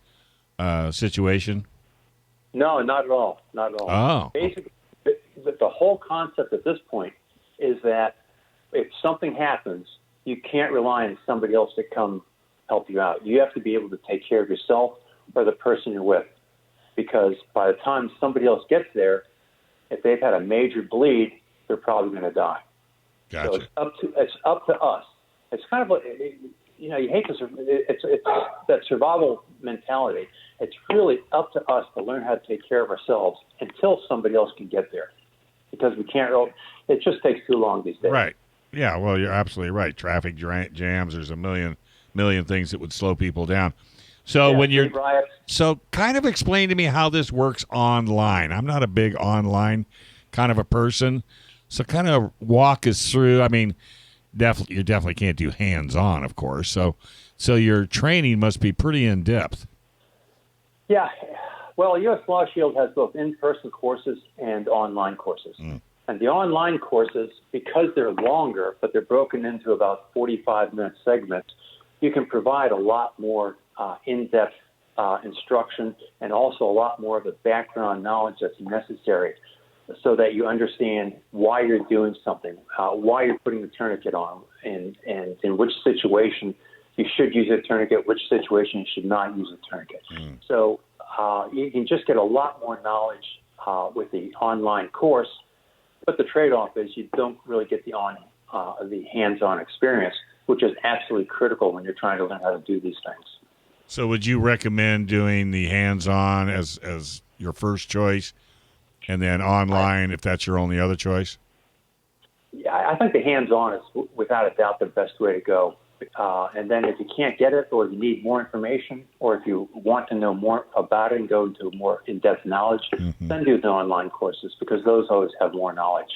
situation? No, not at all. Not at all. Oh. Basically, the whole concept at this point is that if something happens, you can't rely on somebody else to come help you out. You have to be able to take care of yourself or the person you're with, because by the time somebody else gets there, if they've had a major bleed, they're probably going to die. Gotcha. So it's up to us. It's kind of like, you hate this. It's that survival mentality. It's really up to us to learn how to take care of ourselves until somebody else can get there, because we can't. It just takes too long these days. Right. Yeah. Well, you're absolutely right. Traffic jams. There's a million things that would slow people down. So so kind of explain to me how this works online. I'm not a big online kind of a person. So kind of walk us through. I mean, you definitely can't do hands-on, of course. So your training must be pretty in-depth. Yeah. Well, US Lawshield has both in-person courses and online courses. And the online courses, because they're longer, but they're broken into about 45-minute segments, you can provide a lot more in-depth instruction and also a lot more of the background knowledge that's necessary so that you understand why you're doing something, why you're putting the tourniquet on, and in which situation you should use a tourniquet, which situation you should not use a tourniquet. So you can just get a lot more knowledge with the online course, but the trade-off is you don't really get the hands-on experience, which is absolutely critical when you're trying to learn how to do these things. So would you recommend doing the hands-on as your first choice, and then online if that's your only other choice? Yeah, I think the hands-on is without a doubt the best way to go. And then if you can't get it, or you need more information, or if you want to know more about it and go into more in-depth knowledge, then do the online courses, because those always have more knowledge.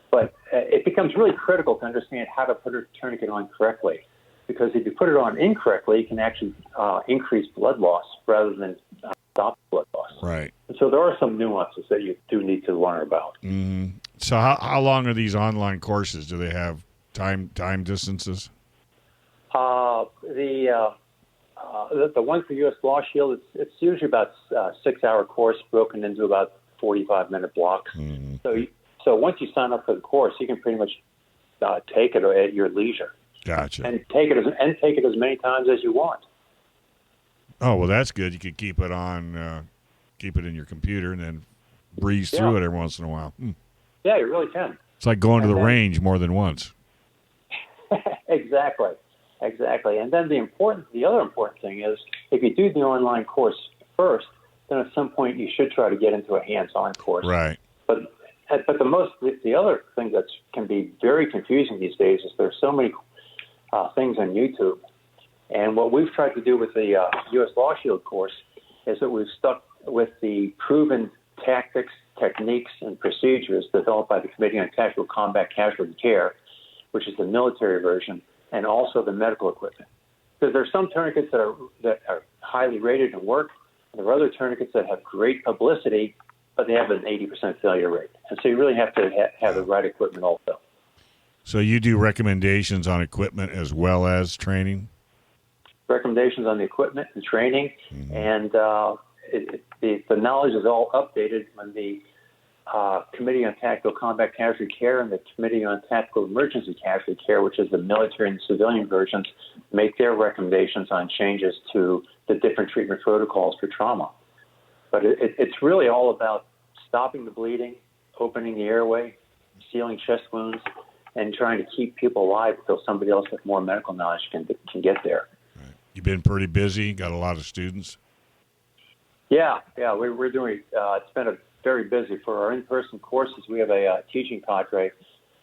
But it becomes really critical to understand how to put a tourniquet on correctly, because if you put it on incorrectly, it can actually increase blood loss rather than stop blood loss. Right. And so there are some nuances that you do need to learn about. So how long are these online courses? Do they have time distances? The one for US Lawshield, it's usually about a 6-hour course broken into about 45-minute blocks. So once you sign up for the course, you can pretty much take it at your leisure. Gotcha. And take it as many times as you want. Oh, well, that's good. You could keep it on, keep it in your computer, and then breeze through it every once in a while. Yeah, you really can. It's like going to the range more than once. Exactly. And then the other important thing is, if you do the online course first, then at some point you should try to get into a hands-on course. Right. But the other thing that can be very confusing these days is there's so many things on YouTube. And what we've tried to do with the US Lawshield course is that we've stuck with the proven tactics, techniques, and procedures developed by the Committee on Tactical Combat Casualty Care, which is the military version, and also the medical equipment. Because there are some tourniquets that are highly rated and work, and there are other tourniquets that have great publicity, but they have an 80% failure rate. And so you really have to have the right equipment also. So you do recommendations on equipment as well as training? Recommendations on the equipment and training, and the knowledge is all updated when the Committee on Tactical Combat Casualty Care and the Committee on Tactical Emergency Casualty Care, which is the military and civilian versions, make their recommendations on changes to the different treatment protocols for trauma. But it's really all about stopping the bleeding, opening the airway, sealing chest wounds, and trying to keep people alive until somebody else with more medical knowledge can get there. Right. You've been pretty busy, got a lot of students? Yeah, we're doing, it's been very busy. For our in-person courses, we have a teaching cadre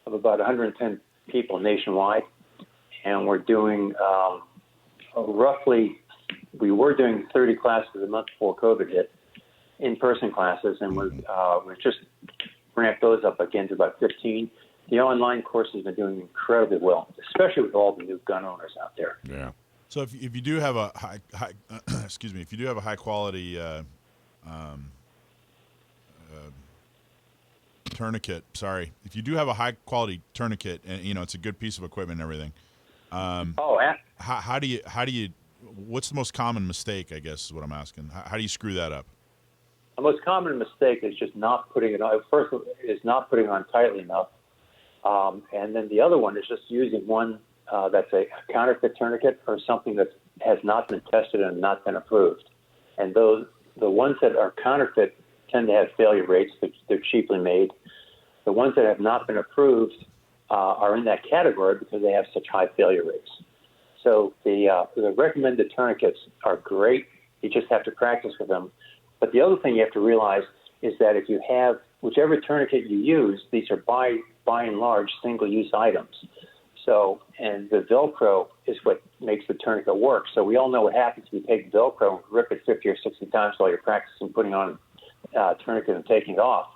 of about 110 people nationwide, and we're doing we were doing 30 classes a month before COVID hit, in-person classes, and we've just ramped those up again to about 15. The online course has been doing incredibly well, especially with all the new gun owners out there. Yeah. So if you do have a high if you do have a high quality tourniquet, if you do have a high quality tourniquet, and it's a good piece of equipment and everything, how do you what's the most common mistake, I guess is what I'm asking. How do you screw that up? The most common mistake is just not putting it on. First is not putting it on tightly enough. And then the other one is just using one that's a counterfeit tourniquet or something that has not been tested and not been approved. And the ones that are counterfeit tend to have failure rates. They're cheaply made. The ones that have not been approved are in that category because they have such high failure rates. So the recommended tourniquets are great. You just have to practice with them. But the other thing you have to realize is that if you have whichever tourniquet you use, these are by and large single-use items. So, and the Velcro is what makes the tourniquet work. So we all know what happens if you take Velcro and rip it 50 or 60 times while you're practicing putting on a tourniquet and taking it off.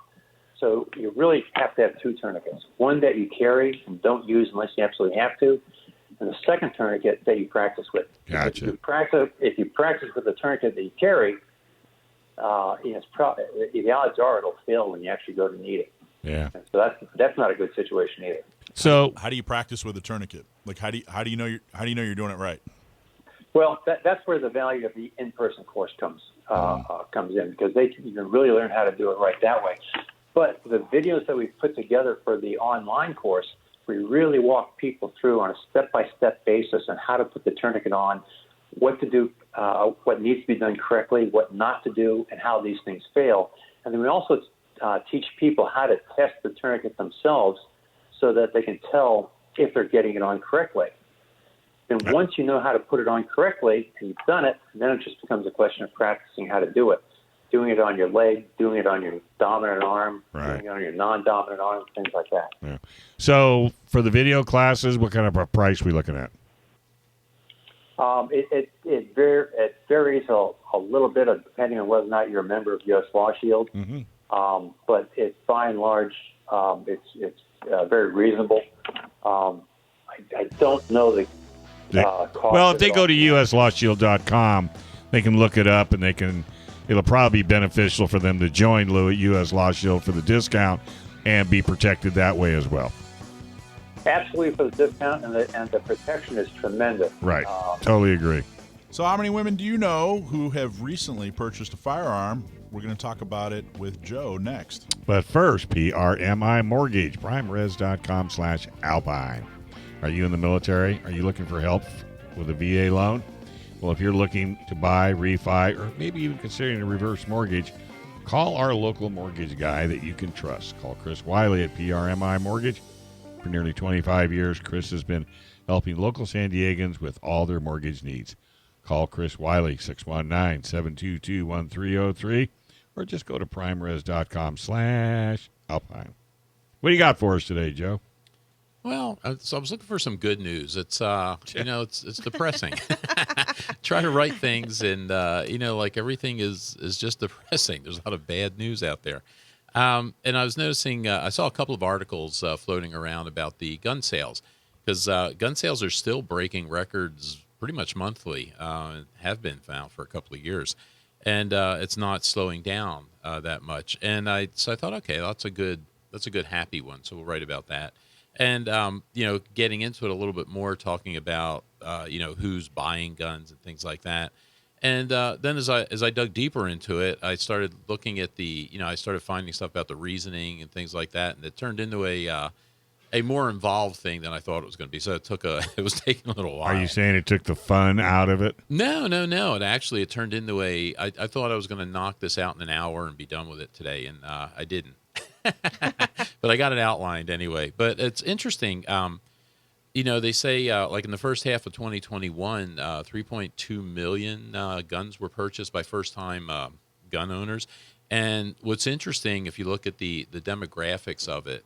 So you really have to have two tourniquets. One that you carry and don't use unless you absolutely have to, and the second tourniquet that you practice with. Gotcha. If you practice with the tourniquet that you carry, the odds are it'll fail when you actually go to need it. Yeah. So that's not a good situation either. So How do you practice with a tournament? Like how do you know you're doing it right? Well, that's where the value of the in-person course comes in, because you can really learn how to do it right that way. But the videos that we've put together for the online course, we really walk people through on a step-by-step basis on how to put the tourniquet on, what to do, what needs to be done correctly, what not to do, and how these things fail. And then we also teach people how to test the tourniquet themselves so that they can tell if they're getting it on correctly. And once you know how to put it on correctly and you've done it, then it just becomes a question of practicing how to do it. Doing it on your leg, doing it on your dominant arm, doing it on your non-dominant arm, things like that. Yeah. So for the video classes, what kind of a price are we looking at? It varies a little bit depending on whether or not you're a member of US Lawshield. Mm-hmm. But it's by and large, it's very reasonable. I don't know the cost. Well, if they go to uslawshield.com, they can look it up, and it'll probably be beneficial for them to join US Lawshield for the discount and be protected that way as well. Absolutely, for the discount, and the protection is tremendous. Right. Totally agree. So how many women do you know who have recently purchased a firearm? We're going to talk about it with Joe next. But first, PRMI Mortgage, primeres.com/alpine. Are you in the military? Are you looking for help with a VA loan? Well, if you're looking to buy, refi, or maybe even considering a reverse mortgage, call our local mortgage guy that you can trust. Call Chris Wiley at PRMI Mortgage. For nearly 25 years, Chris has been helping local San Diegans with all their mortgage needs. Call Chris Wiley, 619-722-1303, or just go to primeres.com/alpine. What do you got for us today, Joe? Well, so I was looking for some good news. It's it's depressing. Try to write things, and like everything is just depressing. There's a lot of bad news out there. And I was noticing, I saw a couple of articles floating around about the gun sales, because gun sales are still breaking records pretty much monthly, have been found for a couple of years, and it's not slowing down that much. And I thought, okay, that's a good happy one. So we'll write about that. And, getting into it a little bit more, talking about, who's buying guns and things like that. And then as I dug deeper into it, I started looking at I started finding stuff about the reasoning and things like that. And it turned into a more involved thing than I thought it was going to be. So it was taking a little while. Are you saying it took the fun out of it? No. It turned into I thought I was going to knock this out in an hour and be done with it today. And I didn't. But I got it outlined anyway. But it's interesting. They say like in the first half of 2021, 3.2 million guns were purchased by first-time gun owners. And what's interesting, if you look at the demographics of it,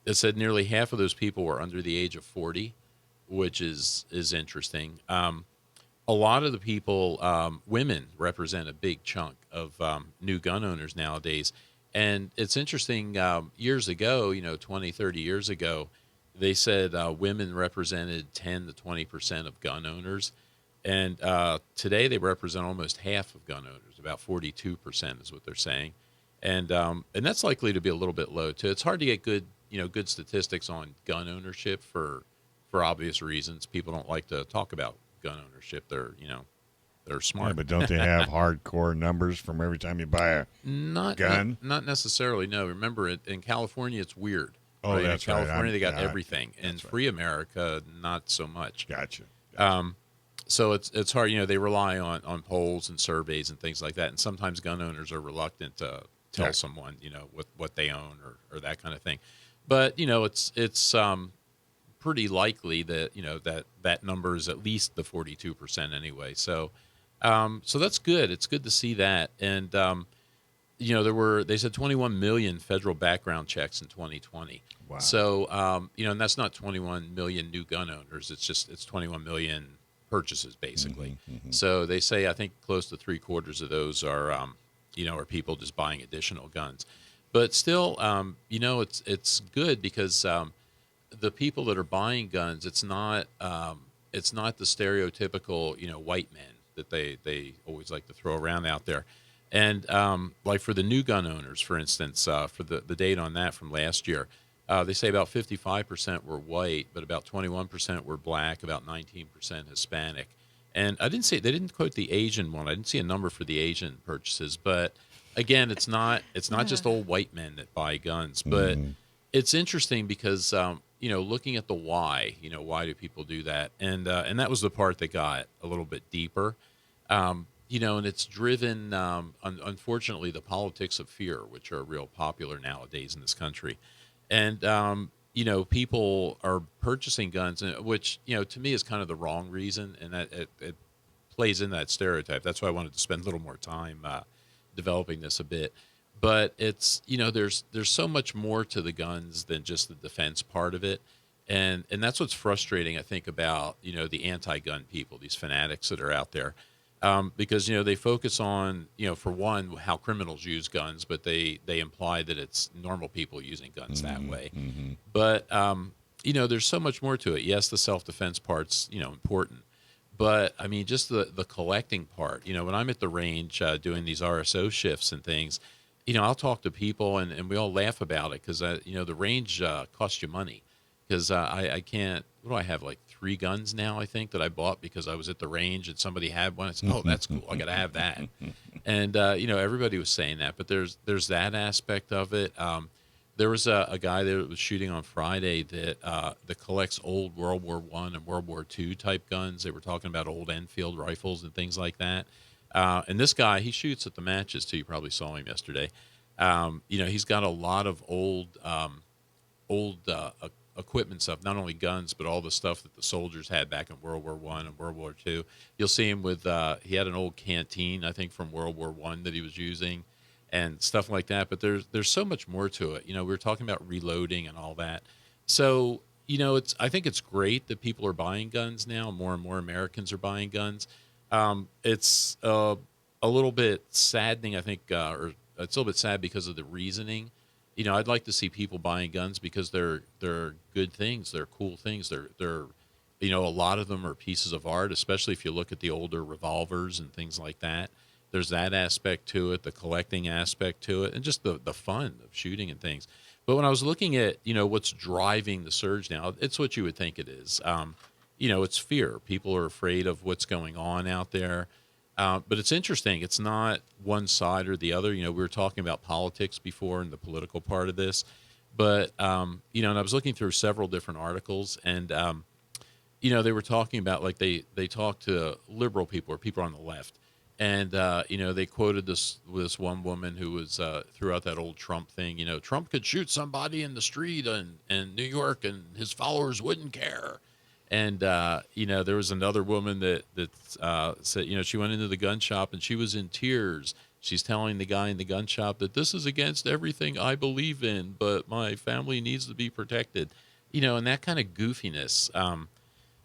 it said nearly half of those people were under the age of 40, which is interesting. A lot of the people, women, represent a big chunk of new gun owners nowadays. And it's interesting, years ago, 20, 30 years ago, they said women represented 10 to 20% of gun owners. And today they represent almost half of gun owners, about 42% is what they're saying. And that's likely to be a little bit low, too. It's hard to get good statistics on gun ownership for obvious reasons. People don't like to talk about gun ownership. They're smart. Yeah, but don't they have hardcore numbers from every time you buy a gun? Not necessarily, no. Remember, in California, it's weird. Oh, right? that's in right. California, they got everything. In free America, not so much. Gotcha. So it's hard. They rely on polls and surveys and things like that. And sometimes gun owners are reluctant to tell someone, what they own or that kind of thing. But, it's pretty likely that that number is at least the 42% anyway. So that's good. It's good to see that. And, they said 21 million federal background checks in 2020. Wow. So, and that's not 21 million new gun owners. It's 21 million purchases basically. Mm-hmm. So they say, I think close to 3/4 of those are, are people just buying additional guns. But still, it's good because, the people that are buying guns, it's not the stereotypical, white men that they always like to throw around out there. And like for the new gun owners, for instance, for the data on that from last year, they say about 55% were white, but about 21% were black, about 19% Hispanic. And they didn't quote the Asian one. I didn't see a number for the Asian purchases, but again, it's not just old white men that buy guns, but it's interesting because looking at the why, why do people do that, and that was the part that got a little bit deeper, and it's driven, unfortunately, the politics of fear, which are real popular nowadays in this country, and people are purchasing guns, which to me is kind of the wrong reason, and that it plays in that stereotype. That's why I wanted to spend a little more time developing this a bit. But it's there's so much more to the guns than just the defense part of it, and that's what's frustrating, I think, about the anti-gun people, these fanatics that are out there, because they focus on for one how criminals use guns, but they imply that it's normal people using guns that way. But there's so much more to it. Yes, the self-defense part's important, but I mean just the collecting part. When I'm at the range doing these RSO shifts and things. I'll talk to people and we all laugh about it because, the range costs you money because I can't, what do I have, like 3 guns now, I think, that I bought because I was at the range and somebody had one. I said, oh, that's cool. I got to have that. And, everybody was saying that, but there's that aspect of it. There was a guy that was shooting on Friday that collects old World War I and World War II type guns. They were talking about old Enfield rifles and things like that. And this guy, he shoots at the matches too. You probably saw him yesterday. He's got a lot of old equipment stuff, not only guns, but all the stuff that the soldiers had back in World War I and World War II. You'll see him with, he had an old canteen, I think, from World War I that he was using and stuff like that. But there's so much more to it. We were talking about reloading and all that. So, I think it's great that people are buying guns now. More and more Americans are buying guns. It's a little bit saddening, I think, or it's a little bit sad because of the reasoning. I'd like to see people buying guns because they're good things, they're cool things, they're a lot of them are pieces of art, especially if you look at the older revolvers and things like that. There's that aspect to it, the collecting aspect to it, and just the fun of shooting and things. But when I was looking at what's driving the surge now, it's what you would think it is. It's fear. People are afraid of what's going on out there. But it's interesting. It's not one side or the other. We were talking about politics before and the political part of this. But, and I was looking through several different articles. And, they were talking about, like, they talked to liberal people or people on the left. And, they quoted this one woman who was throughout that old Trump thing. Trump could shoot somebody in the street in New York and his followers wouldn't care. And, there was another woman that said, she went into the gun shop and she was in tears. She's telling the guy in the gun shop that this is against everything I believe in, but my family needs to be protected, and that kind of goofiness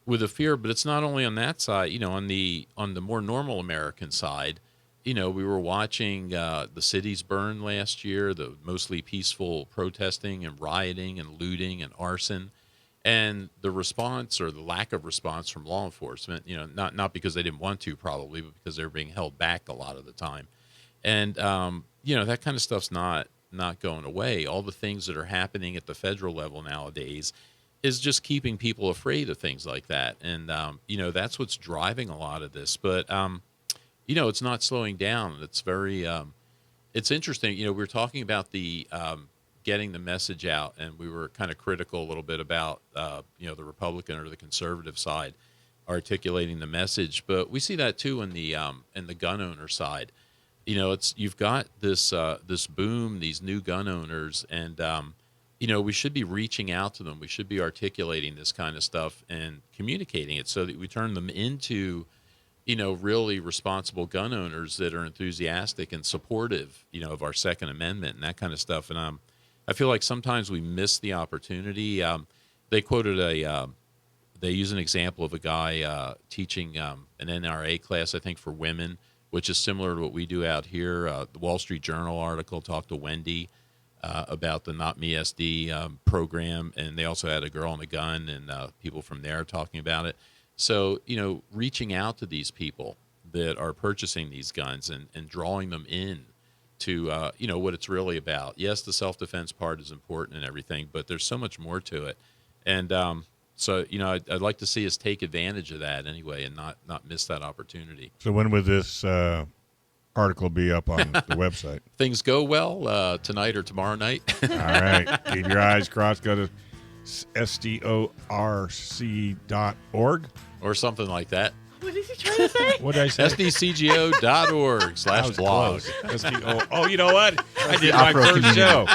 with a fear. But it's not only on that side, on the more normal American side, we were watching the cities burn last year, the mostly peaceful protesting and rioting and looting and arson. And the response or the lack of response from law enforcement, not because they didn't want to probably, but because they were being held back a lot of the time. And, that kind of stuff's not going away. All the things that are happening at the federal level nowadays is just keeping people afraid of things like that. And, that's what's driving a lot of this. But, it's not slowing down. It's very, it's interesting. We were talking about the getting the message out, and we were kind of critical a little bit about the Republican or the conservative side articulating the message, but we see that too in the gun owner side. You've got this boom, these new gun owners, and we should be reaching out to them. We should be articulating this kind of stuff and communicating it so that we turn them into really responsible gun owners that are enthusiastic and supportive of our Second Amendment and that kind of stuff. And I feel like sometimes we miss the opportunity. They quoted they use an example of a guy teaching an NRA class, I think, for women, which is similar to what we do out here. The Wall Street Journal article talked to Wendy about the Not Me SD program, and they also had a girl and a gun, and people from there talking about it. So, reaching out to these people that are purchasing these guns and drawing them in to what it's really about. Yes, the self-defense part is important and everything, but there's so much more to it. And so I'd like to see us take advantage of that anyway, and not miss that opportunity. So when would this article be up on the website? Things go well tonight or tomorrow night. All right. Keep your eyes crossed. Go to sdorc.org. Or something like that. What did he try to say? What did I say? sdcgo.org/blog. SDO. Oh, you know what? I did my first show.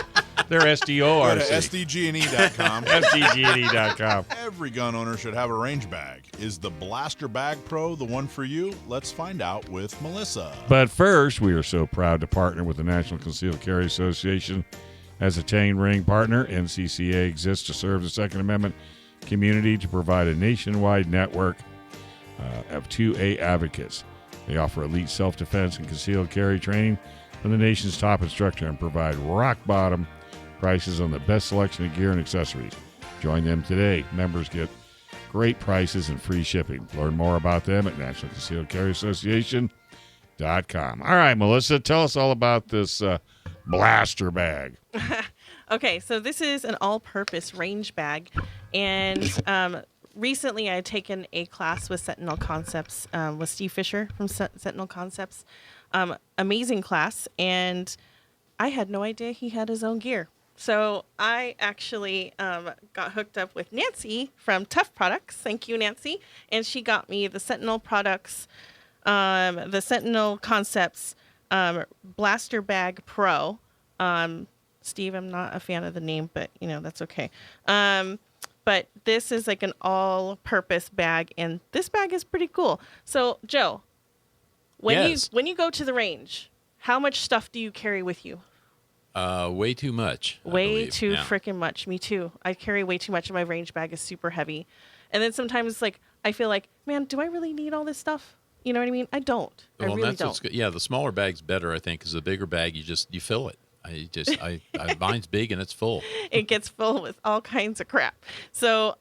They're Go to SDORC. sdgne.com. SDGNE.com. Every gun owner should have a range bag. Is the Blaster Bag Pro the one for you? Let's find out with Melissa. But first, we are so proud to partner with the National Concealed Carry Association. As a chain ring partner, NCCA exists to serve the Second Amendment community to provide a nationwide network of 2A advocates. They offer elite self-defense and concealed carry training from the nation's top instructor and provide rock-bottom prices on the best selection of gear and accessories. Join them today. Members get great prices and free shipping. Learn more about them at National Concealed Carry Association.com. All right, Melissa, tell us all about this blaster bag. Okay, so this is an all-purpose range bag, and recently I had taken a class with Sentinel Concepts with Steve Fisher from Sentinel Concepts. Amazing class, and I had no idea he had his own gear. So I actually got hooked up with Nancy from Tough Products. Thank you, Nancy. And she got me the Sentinel products, the Sentinel Concepts Blaster Bag Pro. Steve, I'm not a fan of the name, but that's okay. But this is like an all-purpose bag, and this bag is pretty cool. So, Joe, when you go to the range, how much stuff do you carry with you? Way too much. Way too freaking much. Me too. I carry way too much, and my range bag is super heavy. And then sometimes, I feel like, man, do I really need all this stuff? You know what I mean? I don't. I really don't. Yeah, the smaller bag's better, I think, because the bigger bag, you fill it. Mine's big and it's full. It gets full with all kinds of crap. So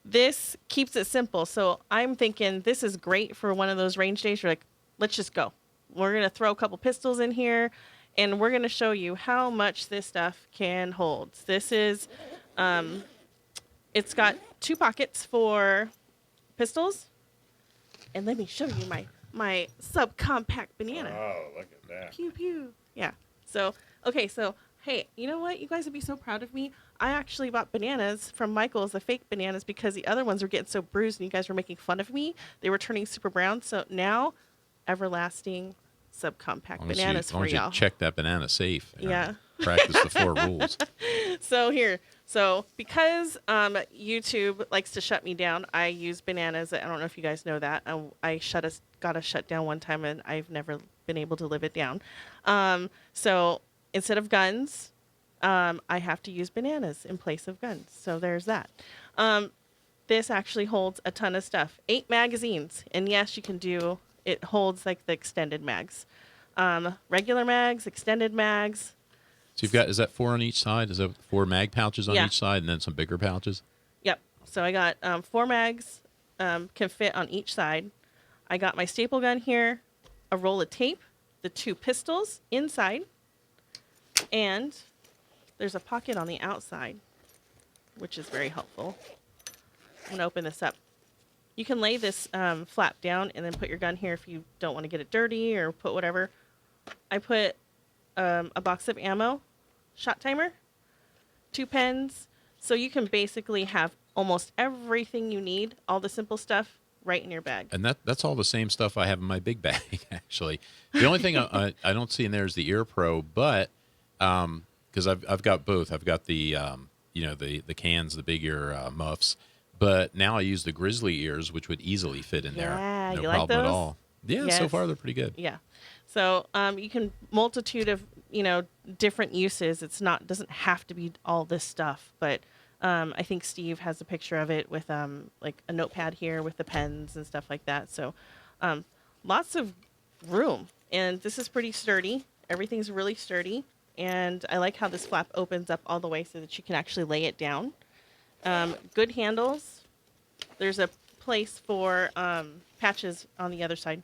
this keeps it simple. So I'm thinking this is great for one of those range days. You're like, let's just go. We're going to throw a couple pistols in here, and we're going to show you how much this stuff can hold. This is, it's got 2 pockets for pistols. And let me show you my subcompact banana. Oh, look at that. Pew, pew. Yeah. So, okay, so, hey, you know what? You guys would be so proud of me. I actually bought bananas from Michael's, the fake bananas, because the other ones were getting so bruised and you guys were making fun of me. They were turning super brown. So now, everlasting subcompact bananas for y'all. Check that banana safe. Yeah. Practice the 4 rules. So because YouTube likes to shut me down, I use bananas. I don't know if you guys know that. I got us shut down one time, and I've never been able to live it down. So instead of guns, I have to use bananas in place of guns. So there's that. This actually holds a ton of stuff. 8 magazines, and yes, you can do. It holds like the extended mags, regular mags, extended mags. So you've got, is that 4 on each side? Is that 4 mag pouches on each side and then some bigger pouches? Yep. So I got 4 mags, can fit on each side. I got my staple gun here, a roll of tape, the 2 pistols inside, and there's a pocket on the outside, which is very helpful. I'm going to open this up. You can lay this flap down and then put your gun here if you don't want to get it dirty or put whatever. I put a box of ammo, shot timer, 2 pens, so you can basically have almost everything you need, all the simple stuff, right in your bag. And that's all the same stuff I have in my big bag, actually. The only thing I don't see in there is the Ear Pro, but because I've got both. I've got the the cans, the big ear muffs, but now I use the Grizzly ears, which would easily fit in there. No you problem like those? at all. Yeah, Yes. So far they're pretty good. Yeah. So you can multitude of different uses. Doesn't have to be all this stuff, but I think Steve has a picture of it with like a notepad here with the pens and stuff like that. So lots of room, and this is pretty sturdy. Everything's really sturdy, and I like how this flap opens up all the way so that you can actually lay it down. Good handles. There's a place for patches on the other side.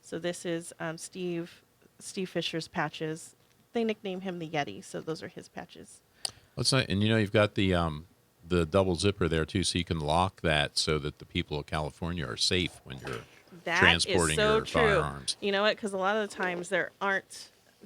So this is Steve Fisher's patches. They nickname him the Yeti, so those are his patches. What's that? And you've got the double zipper there too, so you can lock that so that the people of California are safe when you're transporting your firearms. You know what? Because a lot of the times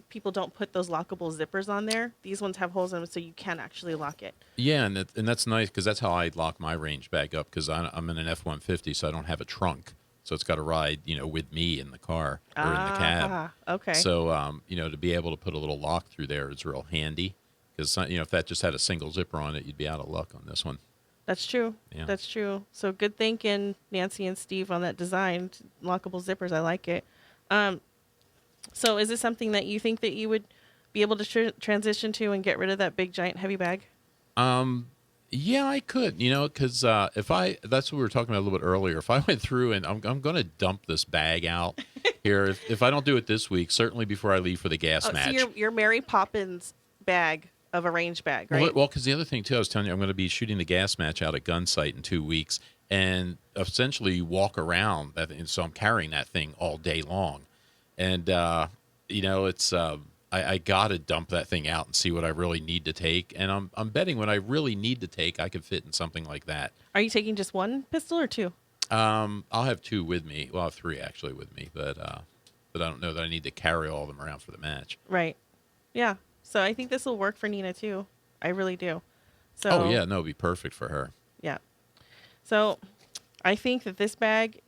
people don't put those lockable zippers on there. These ones have holes in them, so you can actually lock it. Yeah, and that's nice because that's how I lock my range bag up because I'm in an F-150, so I don't have a trunk. So it's got to ride, with me in the car or in the cab. Okay. So, to be able to put a little lock through there is real handy because, if that just had a single zipper on it, you'd be out of luck on this one. That's true. Yeah. That's true. So good thinking, Nancy and Steve, on that design. Lockable zippers. I like it. So is this something that you think that you would be able to transition to and get rid of that big, giant, heavy bag? Yeah, I could, because that's what we were talking about a little bit earlier. If I went through and I'm going to dump this bag out here, if I don't do it this week, certainly before I leave for the gas match. So your Mary Poppins bag of a range bag, right? Well, because the other thing, too, I was telling you, I'm going to be shooting the gas match out at Gun Sight in 2 weeks and essentially walk around. And so I'm carrying that thing all day long. And, it's... I got to dump that thing out and see what I really need to take. And I'm betting what I really need to take, I could fit in something like that. Are you taking just one pistol or two? I'll have 2 with me. Well, I have 3 actually with me, but I don't know that I need to carry all of them around for the match. Right. Yeah. So I think this will work for Nina too. I really do. So. Oh yeah, no, it'd be perfect for her. Yeah. So I think that this bag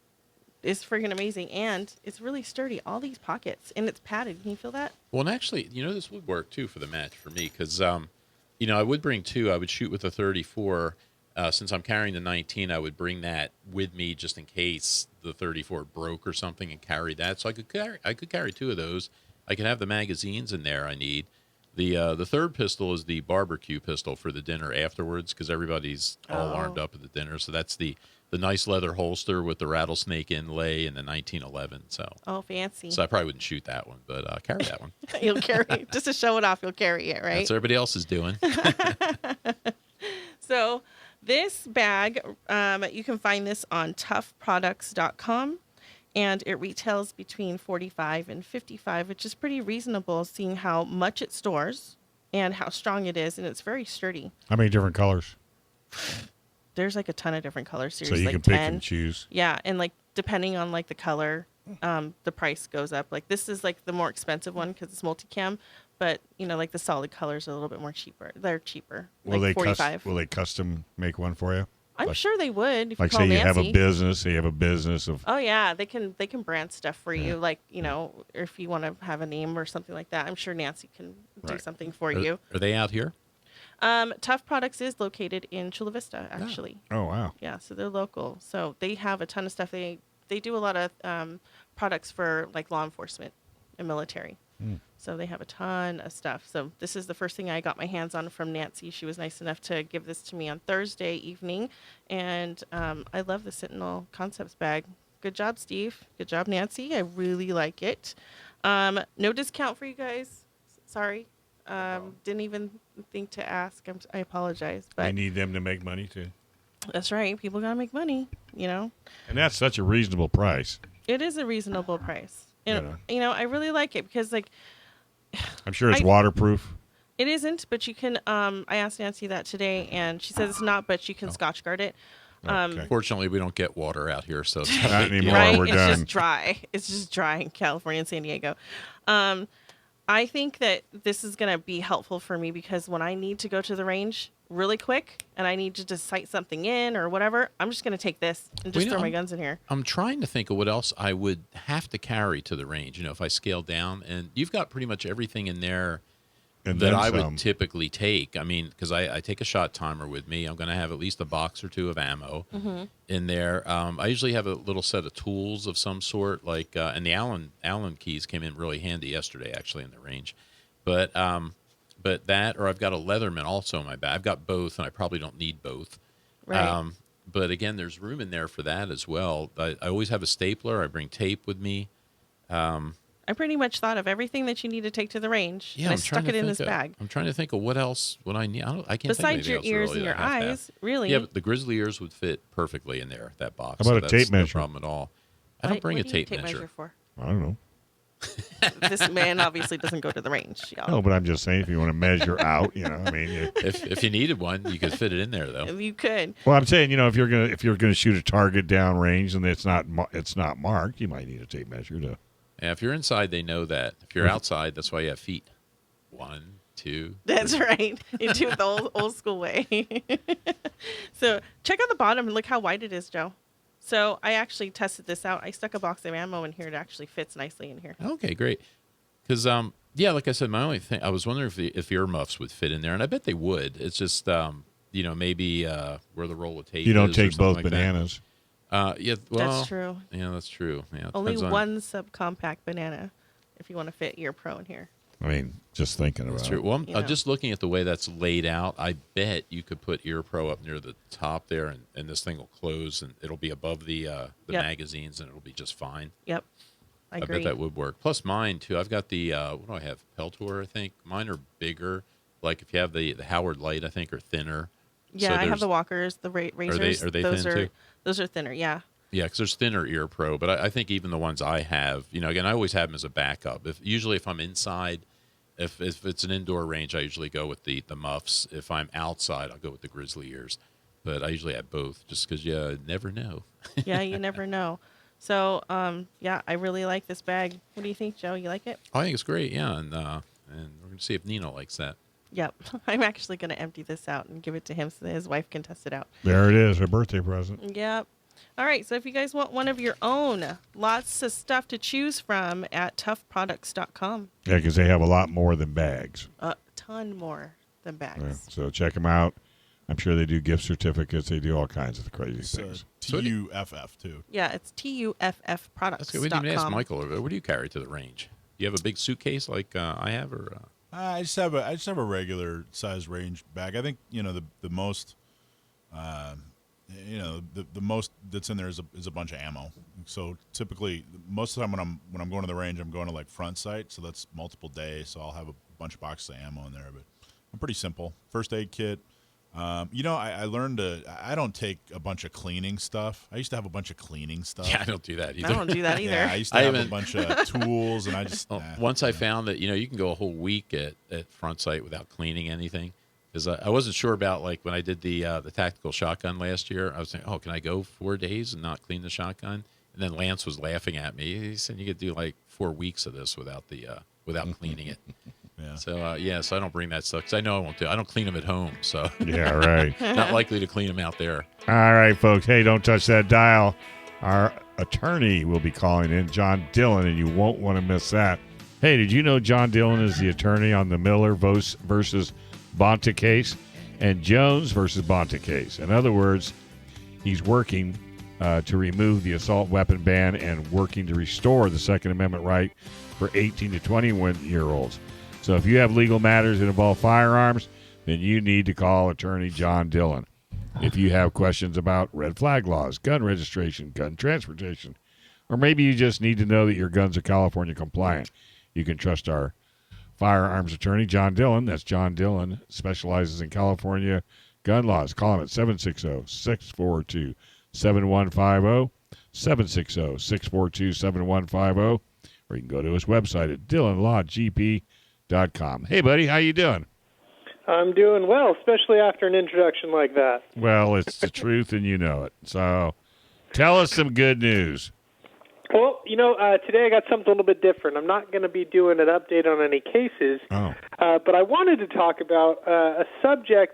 is freaking amazing, and it's really sturdy. All these pockets, and it's padded. Can you feel that? Well, and actually, this would work too for the match for me because, I would bring 2. I would shoot with a 34. Since I'm carrying the 19, I would bring that with me just in case the 34 broke or something, and carry that. So I could carry 2 of those. I could have the magazines in there I need. The third pistol is the barbecue pistol for the dinner afterwards because everybody's all armed up at the dinner. So that's the nice leather holster with the rattlesnake inlay and the 1911. So fancy. So I probably wouldn't shoot that one, but carry that one. You'll carry it. Just to show it off, you'll carry it, right? That's what everybody else is doing. So this bag, you can find this on toughproducts.com. And it retails between $45 and $55, which is pretty reasonable, seeing how much it stores and how strong it is, and it's very sturdy. How many different colors? There's like a ton of different colors. So you can pick and choose. Yeah, and like depending on like the color, the price goes up. Like this is like the more expensive one because it's multicam, but like the solid colors are a little bit more cheaper. They're cheaper. Will like $45. Will they custom make one for you? I'm sure they would. If like you call say you Nancy. have a business of. Oh yeah, they can brand stuff for you, like or if you want to have a name or something like that. I'm sure Nancy can do something for you. Are they out here? Tough Products is located in Chula Vista, actually. Oh wow. Yeah, so they're local. So they have a ton of stuff. They do a lot of products for like law enforcement and military. So they have a ton of stuff. So this is the first thing I got my hands on from Nancy. She was nice enough to give this to me on Thursday evening. And I love the Sentinel Concepts bag. Good job, Steve. Good job, Nancy. I really like it. No discount for you guys. Sorry. Didn't even think to ask. I apologize. But I need them to make money too. That's right. People got to make money, And that's such a reasonable price. It is a reasonable price. I really like it because, like, I'm sure it's waterproof. It isn't, but you can. I asked Nancy that today, and she says it's not, but you can Scotch guard it. Okay. Fortunately, we don't get water out here, so it's not anymore. Right? We're it's done. Just dry. It's just dry in California and San Diego. I think that this is going to be helpful for me because when I need to go to the range really quick and I need to just sight something in or whatever, I'm just going to take this and just throw my guns in here. I'm trying to think of what else I would have to carry to the range, if I scale down. And you've got pretty much everything in there that I would typically take. I mean, because I take a shot timer with me. I'm going to have at least a box or 2 of ammo in there. I usually have a little set of tools of some sort, like and the Allen keys came in really handy yesterday, actually, in the range. But that, or I've got a Leatherman also in my bag. I've got both, and I probably don't need both. Right. But again, there's room in there for that as well. I always have a stapler. I bring tape with me. I pretty much thought of everything that you need to take to the range, and I stuck it in this bag. I'm trying to think of what else would I need. I can't Besides think of your anything ears else and really your eyes, really. Yeah, but the grizzly ears would fit perfectly in there, that box. How about a tape measure? No problem at all. I don't bring a what do you tape measure. for? I don't know. This man obviously doesn't go to the range. Y'all. No, but I'm just saying if you want to measure out, I mean, If you needed one, you could fit it in there, though. You could. well, I'm saying, if you're gonna shoot a target down range and it's not marked, you might need a tape measure to. Yeah, if you're inside, they know that. If you're outside, that's why you have feet. 1, 2. That's right. You do it the old school way. So check out the bottom and look how wide it is, Joe. So I actually tested this out. I stuck a box of ammo in here. It actually fits nicely in here. Okay, great. Because like I said, my only thing, I was wondering if earmuffs would fit in there, and I bet they would. It's just maybe where the roll of tape. You don't is or take something both like bananas. Yeah, well, That's true. Yeah, that's true. Yeah, Only depends on- one subcompact banana if you want to fit your pro in here. I mean, just thinking about That's true. it. Well, Yeah. just looking at the way that's laid out, I bet you could put Ear Pro up near the top there, and this thing will close, and it'll be above the Yep. magazines, and it'll be just fine. Yep. I agree. bet that would work. Plus mine, too. I've got the, what do I have? Peltor, I think. Mine are bigger. Like if you have the Howard Light, I think, are thinner. Yeah, So I have there's- the Walkers, the Razors. Are they those thin, too? Those are thinner, yeah. Yeah, because there's thinner Ear Pro, but I think even the ones I have, again, I always have them as a backup. Usually if I'm inside, if it's an indoor range, I usually go with the muffs. If I'm outside, I'll go with the Grizzly ears. But I usually have both, just because you never know. Yeah, you never know. So, I really like this bag. What do you think, Joe? You like it? I think it's great, yeah, and we're gonna see if Nino likes that. Yep. I'm actually going to empty this out and give it to him so that his wife can test it out. There it is, her birthday present. Yep. All right. So if you guys want one of your own, lots of stuff to choose from at toughproducts.com. Yeah, because they have a lot more than bags. A ton more than bags. Yeah, so check them out. I'm sure they do gift certificates. They do all kinds of crazy It's things. TUFF too. Yeah, it's TUFFproducts.com. That's good. We didn't even ask Michael. What do you carry to the range? Do you have a big suitcase like I have, or? I just have a regular size range bag. I think the most, the most that's in there is a bunch of ammo. So typically, most of the time when I'm going to the range, I'm going to like front sight, so that's multiple days. So I'll have a bunch of boxes of ammo in there, but I'm pretty simple. First aid kit. I learned I don't take a bunch of cleaning stuff. I used to have a bunch of cleaning stuff. Yeah, I don't do that either. I don't do that either. Yeah, I used to have a bunch of tools, and I just once I found that you can go a whole week at front sight without cleaning anything, because I wasn't sure about, like, when I did the tactical shotgun last year. I was thinking, can I go 4 days and not clean the shotgun? And then Lance was laughing at me. He said you could do like 4 weeks of this without cleaning it. Yeah. So so I don't bring that stuff because I know I won't do. I don't clean them at home, so Yeah, right. not likely to clean them out there. All right, folks. Hey, don't touch that dial. Our attorney will be calling in, John Dillon, and you won't want to miss that. Hey, did you know John Dillon is the attorney on the Miller versus Bonta case and Jones versus Bonta case? In other words, he's working to remove the assault weapon ban and working to restore the Second Amendment right for 18 to 21-year-olds. So if you have legal matters that involve firearms, then you need to call attorney John Dillon. If you have questions about red flag laws, gun registration, gun transportation, or maybe you just need to know that your guns are California compliant, you can trust our firearms attorney, John Dillon. That's John Dillon, specializes in California gun laws. Call him at 760-642-7150, 760-642-7150, or you can go to his website at DillonLawGP.com. Hey, buddy, how you doing? I'm doing well, especially after an introduction like that. Well, it's the truth, and you know it. So tell us some good news. Well, today I got something a little bit different. I'm not going to be doing an update on any cases, but I wanted to talk about a subject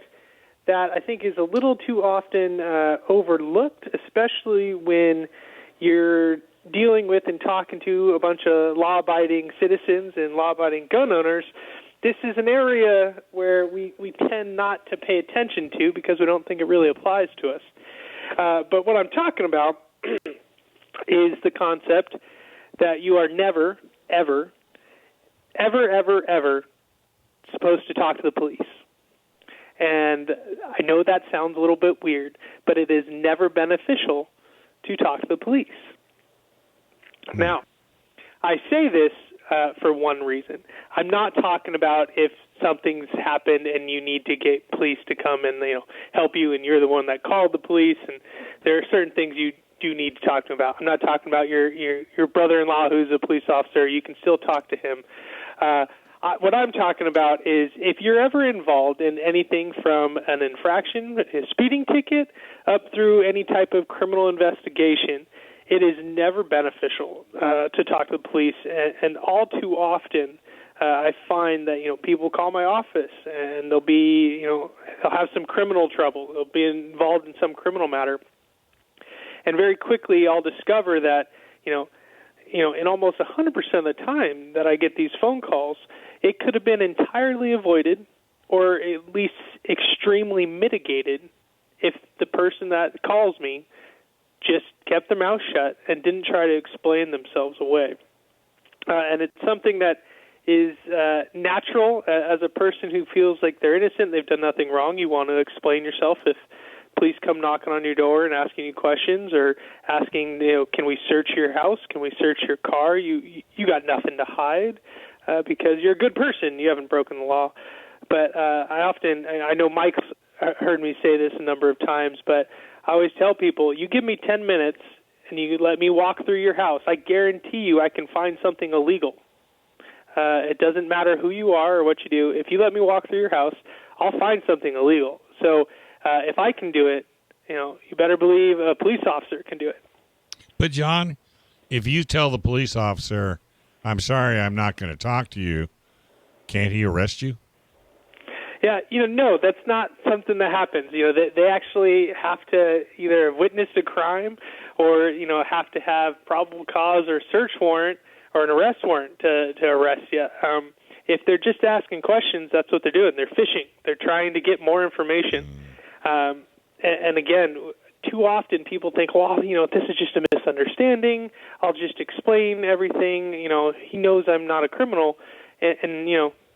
that I think is a little too often overlooked, especially when you're dealing with and talking to a bunch of law-abiding citizens and law-abiding gun owners. This is an area where we tend not to pay attention to because we don't think it really applies to us. But what I'm talking about is the concept that you are never, ever, ever, ever, ever supposed to talk to the police. And I know that sounds a little bit weird, but it is never beneficial to talk to the police. Now, I say this for one reason. I'm not talking about if something's happened and you need to get police to come and help you, and you're the one that called the police, and there are certain things you do need to talk to him about. I'm not talking about your brother-in-law who's a police officer. You can still talk to him. What I'm talking about is if you're ever involved in anything from an infraction, a speeding ticket, up through any type of criminal investigation, it is never beneficial to talk to the police. And all too often, I find that people call my office and they'll have some criminal trouble. They'll be involved in some criminal matter, and very quickly I'll discover that in almost 100% of the time that I get these phone calls, it could have been entirely avoided or at least extremely mitigated if the person that calls me just kept their mouth shut and didn't try to explain themselves away. And it's something that is natural as a person who feels like they're innocent, they've done nothing wrong. You want to explain yourself if police come knocking on your door and asking you questions or asking, can we search your house? Can we search your car? You got nothing to hide because you're a good person. You haven't broken the law. But I know Mike's heard me say this a number of times, but I always tell people, you give me 10 minutes and you let me walk through your house, I guarantee you I can find something illegal. It doesn't matter who you are or what you do. If you let me walk through your house, I'll find something illegal. So if I can do it, you better believe a police officer can do it. But, John, if you tell the police officer, I'm sorry, I'm not going to talk to you, can't he arrest you? Yeah, no, that's not something that happens. They actually have to either have witnessed a crime or, have to have probable cause or search warrant or an arrest warrant to arrest you. If they're just asking questions, that's what they're doing. They're fishing. They're trying to get more information. And again, too often people think, well, this is just a misunderstanding. I'll just explain everything. He knows I'm not a criminal. And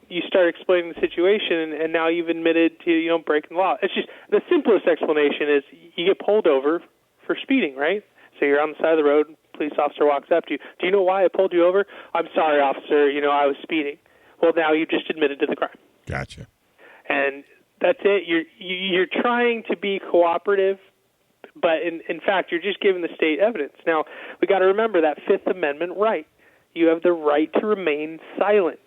you start explaining the situation, and now you've admitted to, breaking the law. It's just the simplest explanation is you get pulled over for speeding, right? So you're on the side of the road, police officer walks up to you. Do you know why I pulled you over? I'm sorry, officer, I was speeding. Well, now you just admitted to the crime. Gotcha. And that's it. You're trying to be cooperative, but in fact, you're just giving the state evidence. Now, we got to remember that Fifth Amendment right. You have the right to remain silent.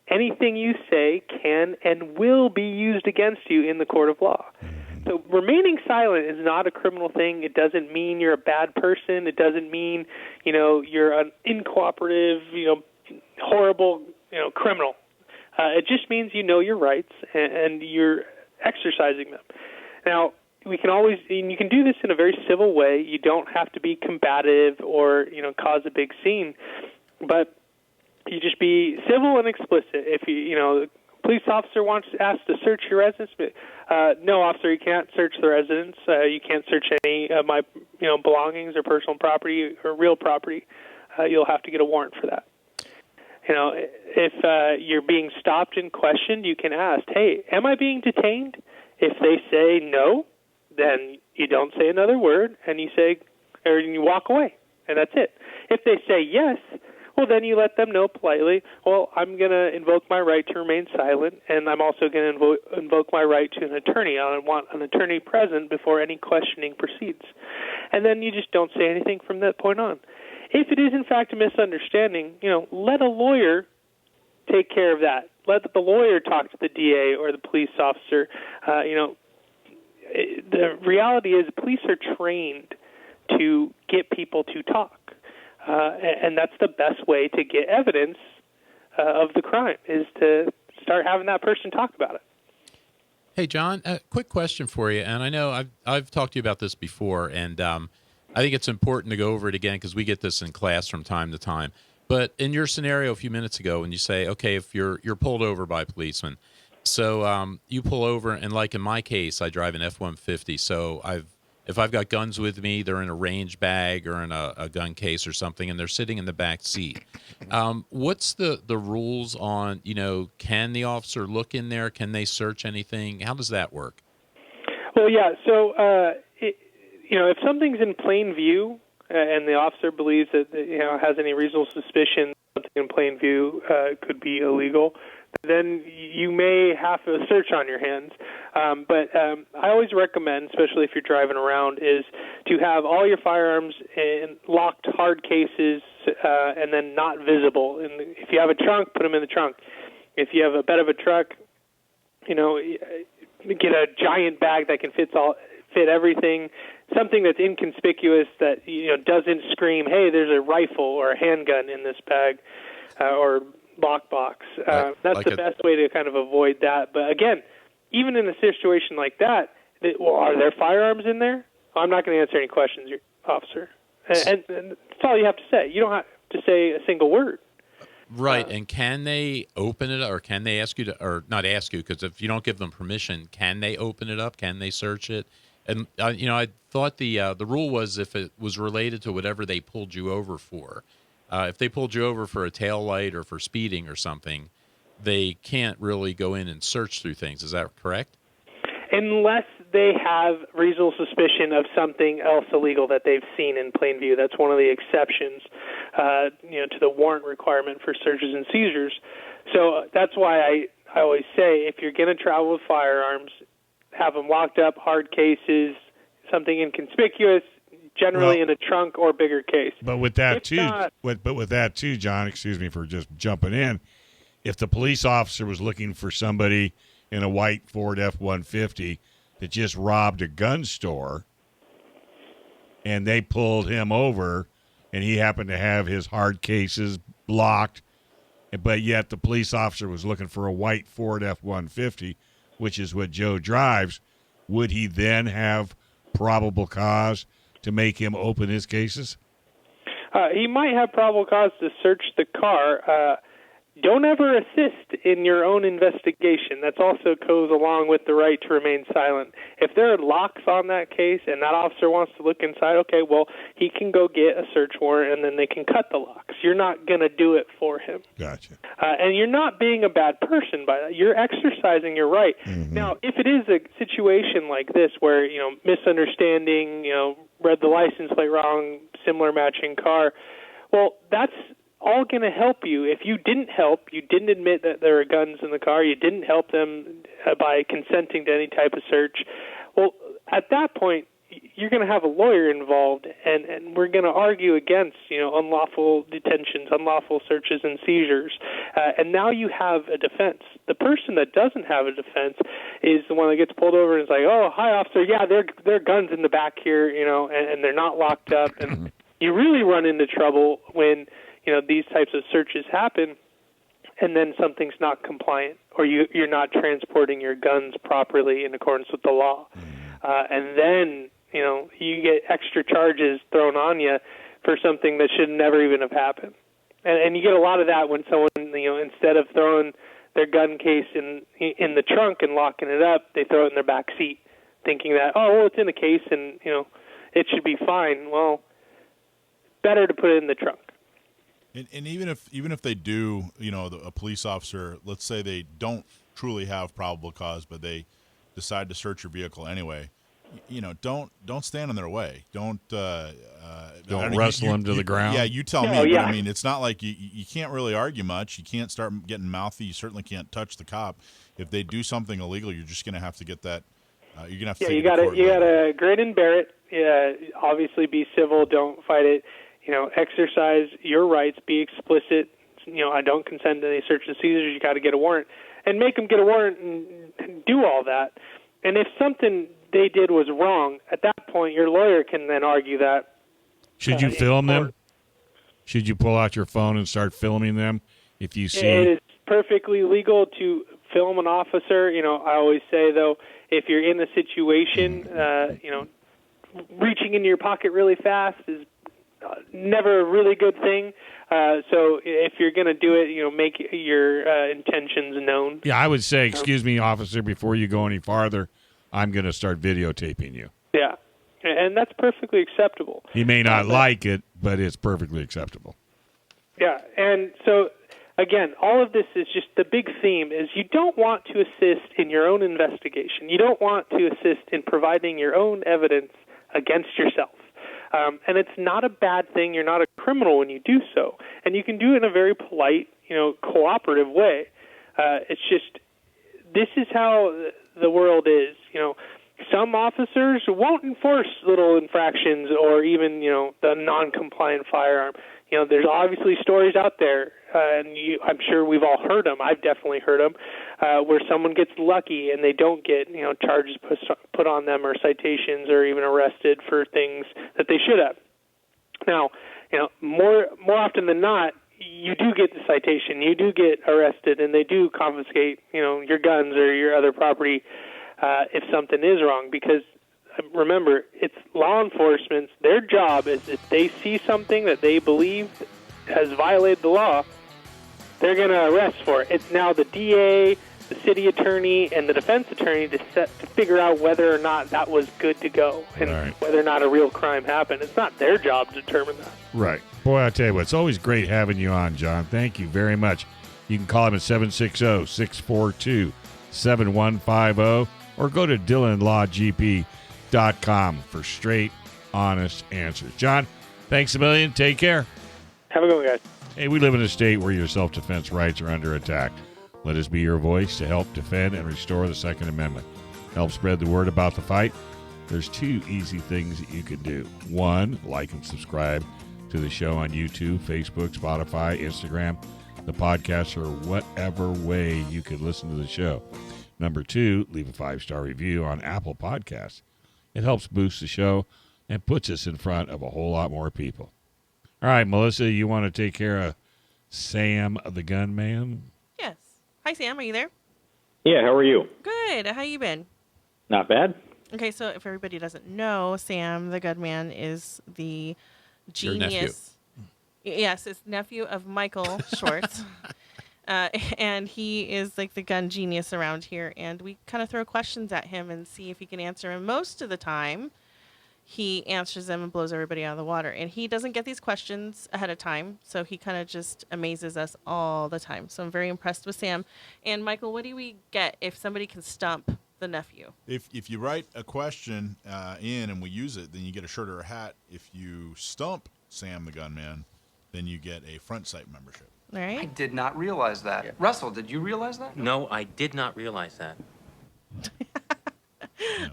Anything you say can and will be used against you in the court of law. So remaining silent is not a criminal thing. It doesn't mean you're a bad person. It doesn't mean, you're an incooperative, horrible, criminal. It just means you know your rights and you're exercising them. Now, you can do this in a very civil way. You don't have to be combative or, cause a big scene. But you just be civil and explicit. If the police officer asked to search your residence, no, officer, you can't search the residence. You can't search any of my, belongings or personal property or real property. You'll have to get a warrant for that. If you're being stopped and questioned, you can ask, hey, am I being detained? If they say no, then you don't say another word, and you walk away, and that's it. If they say yes, well, then you let them know politely, well, I'm going to invoke my right to remain silent, and I'm also going to invoke my right to an attorney. I want an attorney present before any questioning proceeds. And then you just don't say anything from that point on. If it is, in fact, a misunderstanding, let a lawyer take care of that. Let the lawyer talk to the DA or the police officer. The reality is police are trained to get people to talk. And that's the best way to get evidence of the crime is to start having that person talk about it. Hey, John, a quick question for you. And I know I've talked to you about this before, and I think it's important to go over it again because we get this in class from time to time. But in your scenario a few minutes ago, when you say, okay, if you're pulled over by a policeman, so you pull over, and like in my case, I drive an F-150, so if I've got guns with me, they're in a range bag or in a gun case or something, and they're sitting in the back seat. What's the rules on, can the officer look in there? Can they search anything? How does that work? Well, yeah, so, if something's in plain view and the officer believes that, has any reasonable suspicion something in plain view could be illegal, then you may have a search on your hands. But I always recommend, especially if you're driving around, is to have all your firearms in locked hard cases and then not visible. And if you have a trunk, put them in the trunk. If you have a bed of a truck, get a giant bag that can fit everything. Something that's inconspicuous that doesn't scream, "Hey, there's a rifle or a handgun in this bag," or lockbox. That's the best way to kind of avoid that. But again, even in a situation like that, are there firearms in there? I'm not going to answer any questions, officer. And that's all you have to say. You don't have to say a single word. Right, and can they open it, or can they ask you to, or not ask you, because if you don't give them permission, can they open it up? Can they search it? And I thought the rule was if it was related to whatever they pulled you over for. If they pulled you over for a tail light or for speeding or something, they can't really go in and search through things. Is that correct? Unless they have reasonable suspicion of something else illegal that they've seen in plain view. That's one of the exceptions, to the warrant requirement for searches and seizures. So that's why I always say, if you're going to travel with firearms, have them locked up, hard cases, something inconspicuous, generally in a trunk or bigger case. But with that too, John, excuse me for just jumping in, if the police officer was looking for somebody in a white Ford F-150 that just robbed a gun store, and they pulled him over, and he happened to have his hard cases locked, but yet the police officer was looking for a white Ford F-150, which is what Joe drives, would he then have probable cause to make him open his cases? He might have probable cause to search the car. Don't ever assist in your own investigation. That also goes along with the right to remain silent. If there are locks on that case and that officer wants to look inside, okay, well, he can go get a search warrant and then they can cut the locks. You're not going to do it for him. Gotcha. And you're not being a bad person by that. You're exercising your right. Mm-hmm. Now, if it is a situation like this where, misunderstanding, read the license plate wrong, similar matching car, well, that's all going to help you. If you didn't help, you didn't admit that there were guns in the car, you didn't help them by consenting to any type of search, well, at that point, you're going to have a lawyer involved, and we're going to argue against, unlawful detentions, unlawful searches and seizures. And now you have a defense. The person that doesn't have a defense is the one that gets pulled over and is like, "Oh, hi, officer. Yeah, there are guns in the back here, and they're not locked up." And you really run into trouble when these types of searches happen, and then something's not compliant, or you're not transporting your guns properly in accordance with the law. And then, you get extra charges thrown on you for something that should never even have happened. And you get a lot of that when someone, instead of throwing their gun case in the trunk and locking it up, they throw it in their back seat, thinking that, it's in the case and, it should be fine. Well, better to put it in the trunk. And even if they do, a police officer, let's say they don't truly have probable cause, but they decide to search your vehicle anyway, don't stand in their way. Don't wrestle them to the ground. Yeah, you tell me. But I mean, it's not like you can't really argue much. You can't start getting mouthy. You certainly can't touch the cop. If they do something illegal, you're just going to have to get that. You're going to have to. Yeah, you got to grin and bear it. Yeah, obviously be civil. Don't fight it. Exercise your rights, be explicit. I don't consent to any search and seizures. You got to get a warrant, and make them get a warrant and do all that. And if something they did was wrong, at that point, your lawyer can then argue that. Should you film them? Should you pull out your phone and start filming them if you see? It is perfectly legal to film an officer. I always say, though, if you're in a situation, reaching into your pocket really fast is never a really good thing. So if you're going to do it, make your intentions known. Yeah, I would say, excuse me, officer, before you go any farther, I'm going to start videotaping you. Yeah, and that's perfectly acceptable. He may not like it, but it's perfectly acceptable. Yeah, and so, again, all of this is just the big theme is you don't want to assist in your own investigation. You don't want to assist in providing your own evidence against yourself. And it's not a bad thing. You're not a criminal when you do so. And you can do it in a very polite, cooperative way. It's just, this is how the world is. Some officers won't enforce little infractions or even, the non-compliant firearm. There's obviously stories out there, and I'm sure we've all heard them. I've definitely heard them, where someone gets lucky and they don't get, charges put on them or citations or even arrested for things that they should have. Now, more often than not, you do get the citation, you do get arrested, and they do confiscate, your guns or your other property if something is wrong. Because remember, it's law enforcement's, their job is if they see something that they believe has violated the law, they're going to arrest for it. It's now the DA, the city attorney, and the defense attorney to figure out whether or not that was good to go and whether or not a real crime happened. It's not their job to determine that. Right. Boy, I tell you what, it's always great having you on, John. Thank you very much. You can call him at 760-642-7150 or go to DillonLawGP.com for straight, honest answers. John, thanks a million. Take care. Have a good one, guys. Hey, we live in a state where your self-defense rights are under attack. Let us be your voice to help defend and restore the Second Amendment. Help spread the word about the fight. There's 2 easy things that you can do. 1, like and subscribe to the show on YouTube, Facebook, Spotify, Instagram, the podcast, or whatever way you could listen to the show. Number 2, leave a 5-star review on Apple Podcasts. It helps boost the show and puts us in front of a whole lot more people. All right, Melissa, you want to take care of Sam the Gunman? Yes. Hi, Sam. Are you there? Yeah, how are you? Good. How you been? Not bad. Okay, so if everybody doesn't know, Sam the Gunman is the genius. Yes, it's nephew of Michael Schwartz. And he is like the gun genius around here. And we kind of throw questions at him and see if he can answer. And most of the time, he answers them and blows everybody out of the water. And he doesn't get these questions ahead of time. So he kind of just amazes us all the time. So I'm very impressed with Sam. And Michael, what do we get if somebody can stump the nephew? If you write a question in and we use it, then you get a shirt or a hat. If you stump Sam the Gunman, then you get a front site membership. All right. I did not realize that. Yeah. Russell, did you realize that? No, I did not realize that.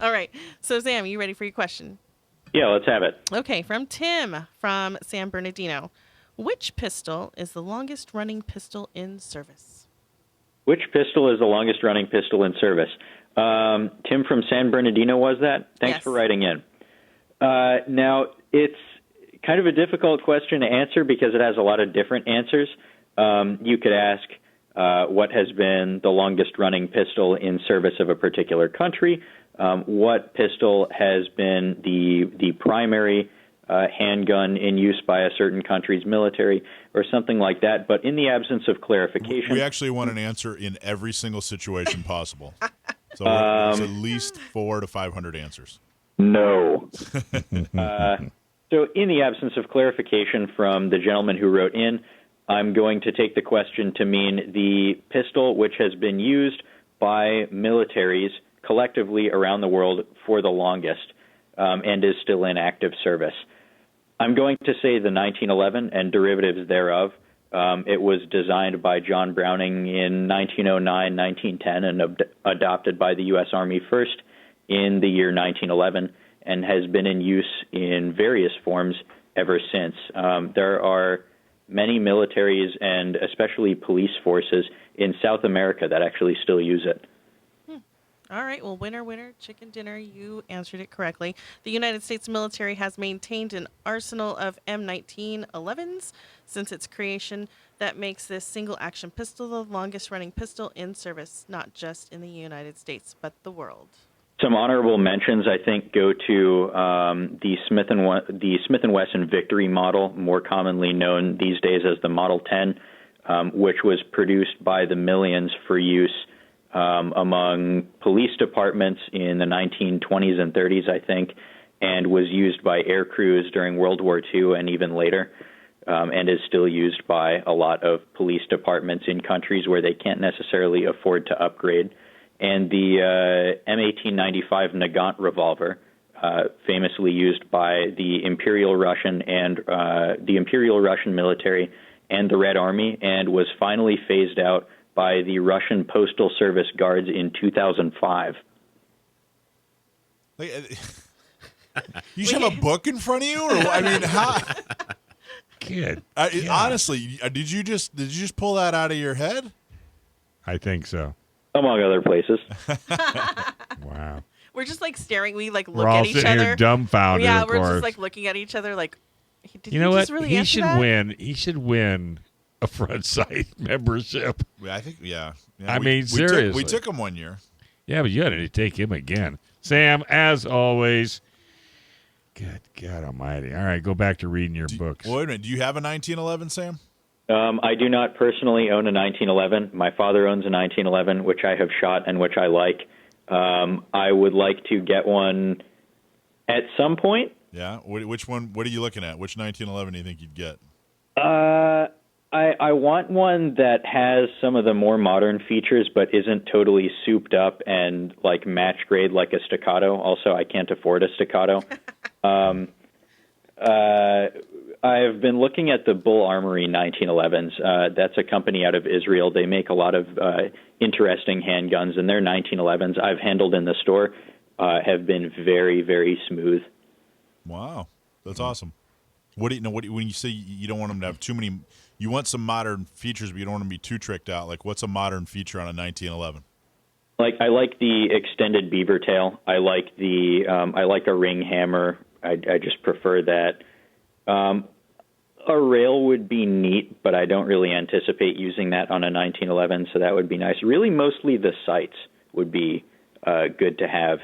All right. So, Sam, you ready for your question? Yeah, let's have it. Okay, from Tim from San Bernardino. Which pistol is the longest running pistol in service? Which pistol is the longest running pistol in service? Tim from San Bernardino was that? Thanks for writing in. Now, it's kind of a difficult question to answer because it has a lot of different answers. You could ask what has been the longest running pistol in service of a particular country, what pistol has been the primary handgun in use by a certain country's military, or something like that. But in the absence of clarification... We actually want an answer in every single situation possible. So there's at least 400 to 500 answers. No. So in the absence of clarification from the gentleman who wrote in, I'm going to take the question to mean the pistol which has been used by militaries collectively around the world for the longest and is still in active service. I'm going to say the 1911 and derivatives thereof. It was designed by John Browning in 1909, 1910, and adopted by the U.S. Army first in the year 1911, and has been in use in various forms ever since. There are many militaries and especially police forces in South America that actually still use it. All right. Well, winner, winner, chicken dinner. You answered it correctly. The United States military has maintained an arsenal of M1911s since its creation. That makes this single-action pistol the longest-running pistol in service, not just in the United States, but the world. Some honorable mentions, I think, go to the Smith & Wesson Victory model, more commonly known these days as the Model 10, which was produced by the millions for use among police departments in the 1920s and 30s, I think, and was used by air crews during World War II and even later, and is still used by a lot of police departments in countries where they can't necessarily afford to upgrade. And the M1895 Nagant revolver, famously used by the Imperial Russian and the Imperial Russian military and the Red Army, and was finally phased out by the Russian Postal Service guards in 2005. You should have a book in front of you, or I mean, how? Kid. Honestly, did you just pull that out of your head? I think so. Among other places. Wow. We're just like staring. We like We're look all at each sitting other. here dumbfounded. Yeah, of we're course. just like looking at each other. Like, did You know he what? just really He answer should that? win. He should win a front sight membership. I think, yeah. I mean, seriously. We took him one year. Yeah, but you had to take him again. Sam, as always. Good God Almighty! All right, go back to reading your books. Wait a minute. Do you have a 1911, Sam? I do not personally own a 1911. My father owns a 1911, which I have shot and which I like. I would like to get one at some point. Yeah. Which one? What are you looking at? Which 1911 do you think you'd get? I want one that has some of the more modern features, but isn't totally souped up and like match grade like a staccato. Also, I can't afford a staccato. I've been looking at the Bull Armory 1911s. That's a company out of Israel. They make a lot of interesting handguns, and their 1911s I've handled in the store have been very, very smooth. Wow, that's awesome. What do you know? When you say you don't want them to have too many, you want some modern features, but you don't want them to be too tricked out. Like, what's a modern feature on a 1911? Like, I like the extended beaver tail. I like I like a ring hammer. I just prefer that. A rail would be neat, but I don't really anticipate using that on a 1911, so that would be nice. Really, mostly the sights would be good to have,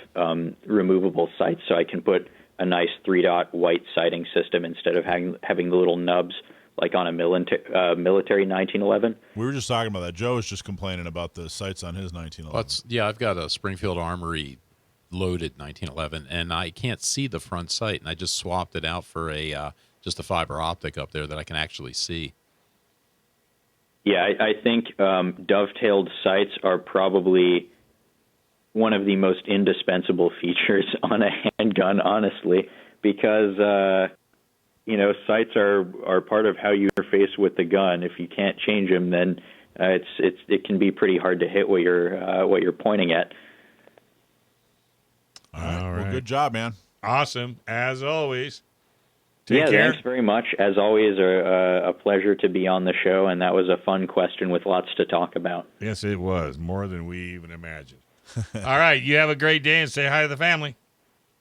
removable sights, so I can put a nice 3-dot white sighting system instead of having the little nubs like on a military 1911. We were just talking about that. Joe was just complaining about the sights on his 1911. Yeah, I've got a Springfield Armory loaded 1911, and I can't see the front sight, and I just swapped it out for just a fiber optic up there that I can actually see. Yeah, I think dovetailed sights are probably one of the most indispensable features on a handgun, honestly, because sights are part of how you interface with the gun. If you can't change them, then it can be pretty hard to hit what you're pointing at. All right. Well, good job, man. Awesome, as always. Take care. Care. Thanks very much. As always, a pleasure to be on the show, and that was a fun question with lots to talk about. Yes, it was. More than we even imagined. All right, you have a great day, and say hi to the family.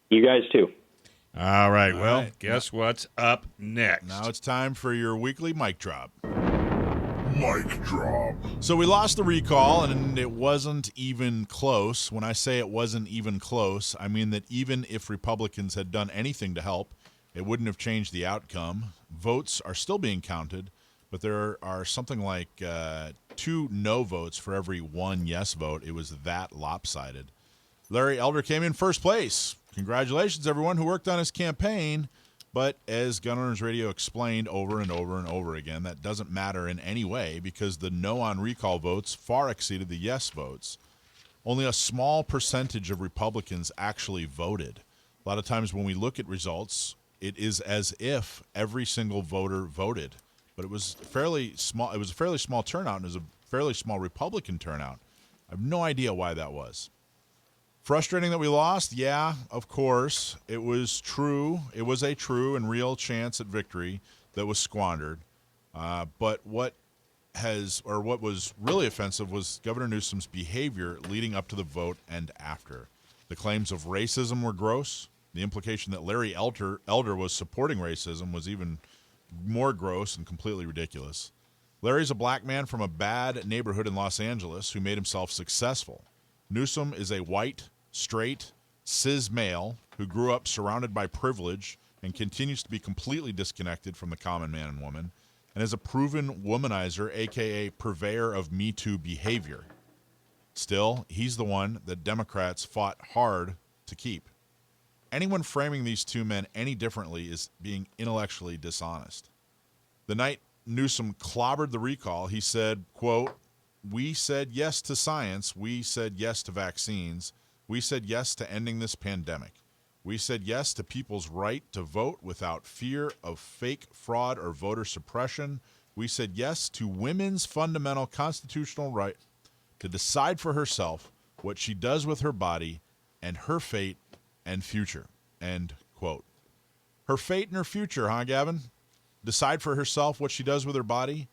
You guys, too. All right, well, guess what's up next? Now it's time for your weekly mic drop. Mic drop. So we lost the recall, and it wasn't even close. When I say it wasn't even close, I mean that even if Republicans had done anything to help, it wouldn't have changed the outcome. Votes are still being counted, but there are something like 2 no votes for every 1 yes vote. It was that lopsided. Larry Elder came in first place. Congratulations, everyone who worked on his campaign. But as Gun Owners Radio explained over and over and over again, that doesn't matter in any way because the no on recall votes far exceeded the yes votes. Only a small percentage of Republicans actually voted. A lot of times when we look at results, it is as if every single voter voted. But it was fairly small. It was a fairly small turnout, and it was a fairly small Republican turnout. I have no idea why that was. Frustrating that we lost? Yeah, of course. It was true. It was a true and real chance at victory that was squandered. But what was really offensive was Governor Newsom's behavior leading up to the vote and after. The claims of racism were gross. The implication that Larry Elder was supporting racism was even more gross and completely ridiculous. Larry's a black man from a bad neighborhood in Los Angeles who made himself successful. Newsom is a white, straight, cis male who grew up surrounded by privilege and continues to be completely disconnected from the common man and woman, and is a proven womanizer, a.k.a. purveyor of Me Too behavior. Still, he's the one that Democrats fought hard to keep. Anyone framing these two men any differently is being intellectually dishonest. The night Newsom clobbered the recall, he said, quote, "We said yes to science. We said yes to vaccines. We said yes to ending this pandemic. We said yes to people's right to vote without fear of fake fraud or voter suppression. We said yes to women's fundamental constitutional to decide for herself what she does with her body and her fate and future. End quote. Her fate and her future, huh, Gavin? Decide for herself what she does with her body?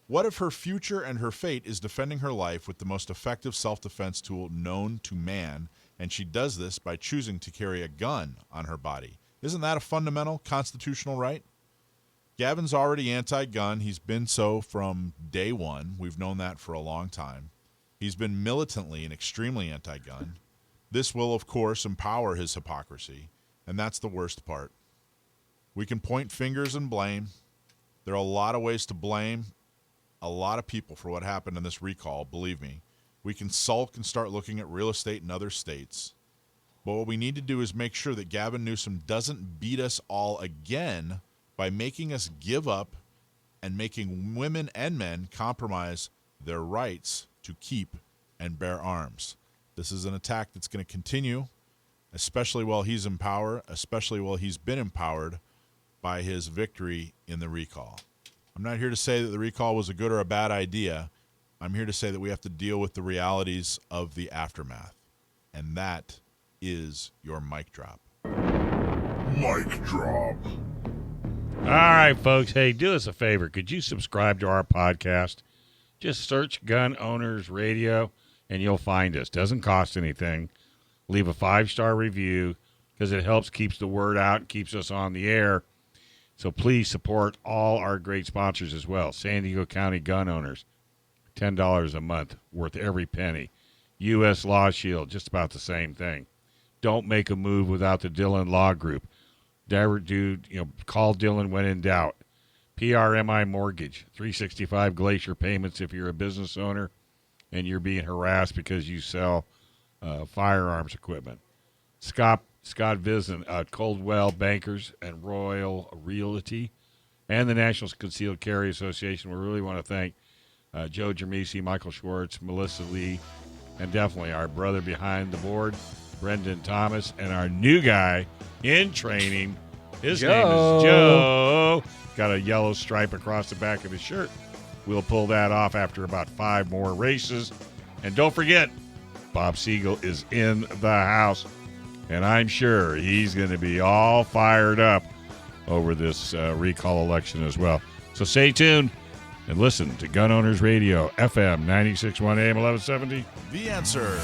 What if her future and her fate is defending her life with the most effective self-defense tool known to man, and she does this by choosing to carry a gun on her body? Isn't that a fundamental constitutional right? Gavin's already anti-gun. He's been so from day one. We've known that for a long time. He's been militantly and extremely anti-gun. This will, of course, empower his hypocrisy, and that's the worst part. We can point fingers and blame. There are a lot of ways to blame a lot of people for what happened in this recall, believe me. We can sulk and start looking at real estate in other states. But what we need to do is make sure that Gavin Newsom doesn't beat us all again by making us give up and making women and men compromise their rights to keep and bear arms. This is an attack that's going to continue, especially while he's in power, especially while he's been empowered by his victory in the recall. I'm not here to say that the recall was a good or a bad idea. I'm here to say that we have to deal with the realities of the aftermath. And that is your mic drop. Mic drop. All right, folks. Hey, do us a favor. Could you subscribe to our podcast? Just search Gun Owners Radio, and you'll find us. Doesn't cost anything. Leave a 5-star review because it helps, keeps the word out, and keeps us on the air. So please support all our great sponsors as well. San Diego County Gun Owners, $10 a month, worth every penny. US Lawshield, just about the same thing. Don't make a move without the Dillon Law Group. Never do, call Dillon when in doubt. PRMI Mortgage, 365 Glacier payments if you're a business owner and you're being harassed because you sell firearms equipment. Scott Visen, Coldwell Bankers and Royal Realty, and the National Concealed Carry Association. We really want to thank Joe Germisi, Michael Schwartz, Melissa Lee, and definitely our brother behind the board, Brendan Thomas, and our new guy in training. His name is Joe. Got a yellow stripe across the back of his shirt. We'll pull that off after about 5 more races. And don't forget, Bob Siegel is in the house. And I'm sure he's going to be all fired up over this recall election as well. So stay tuned and listen to Gun Owners Radio, FM 96.1 AM 1170. The Answer.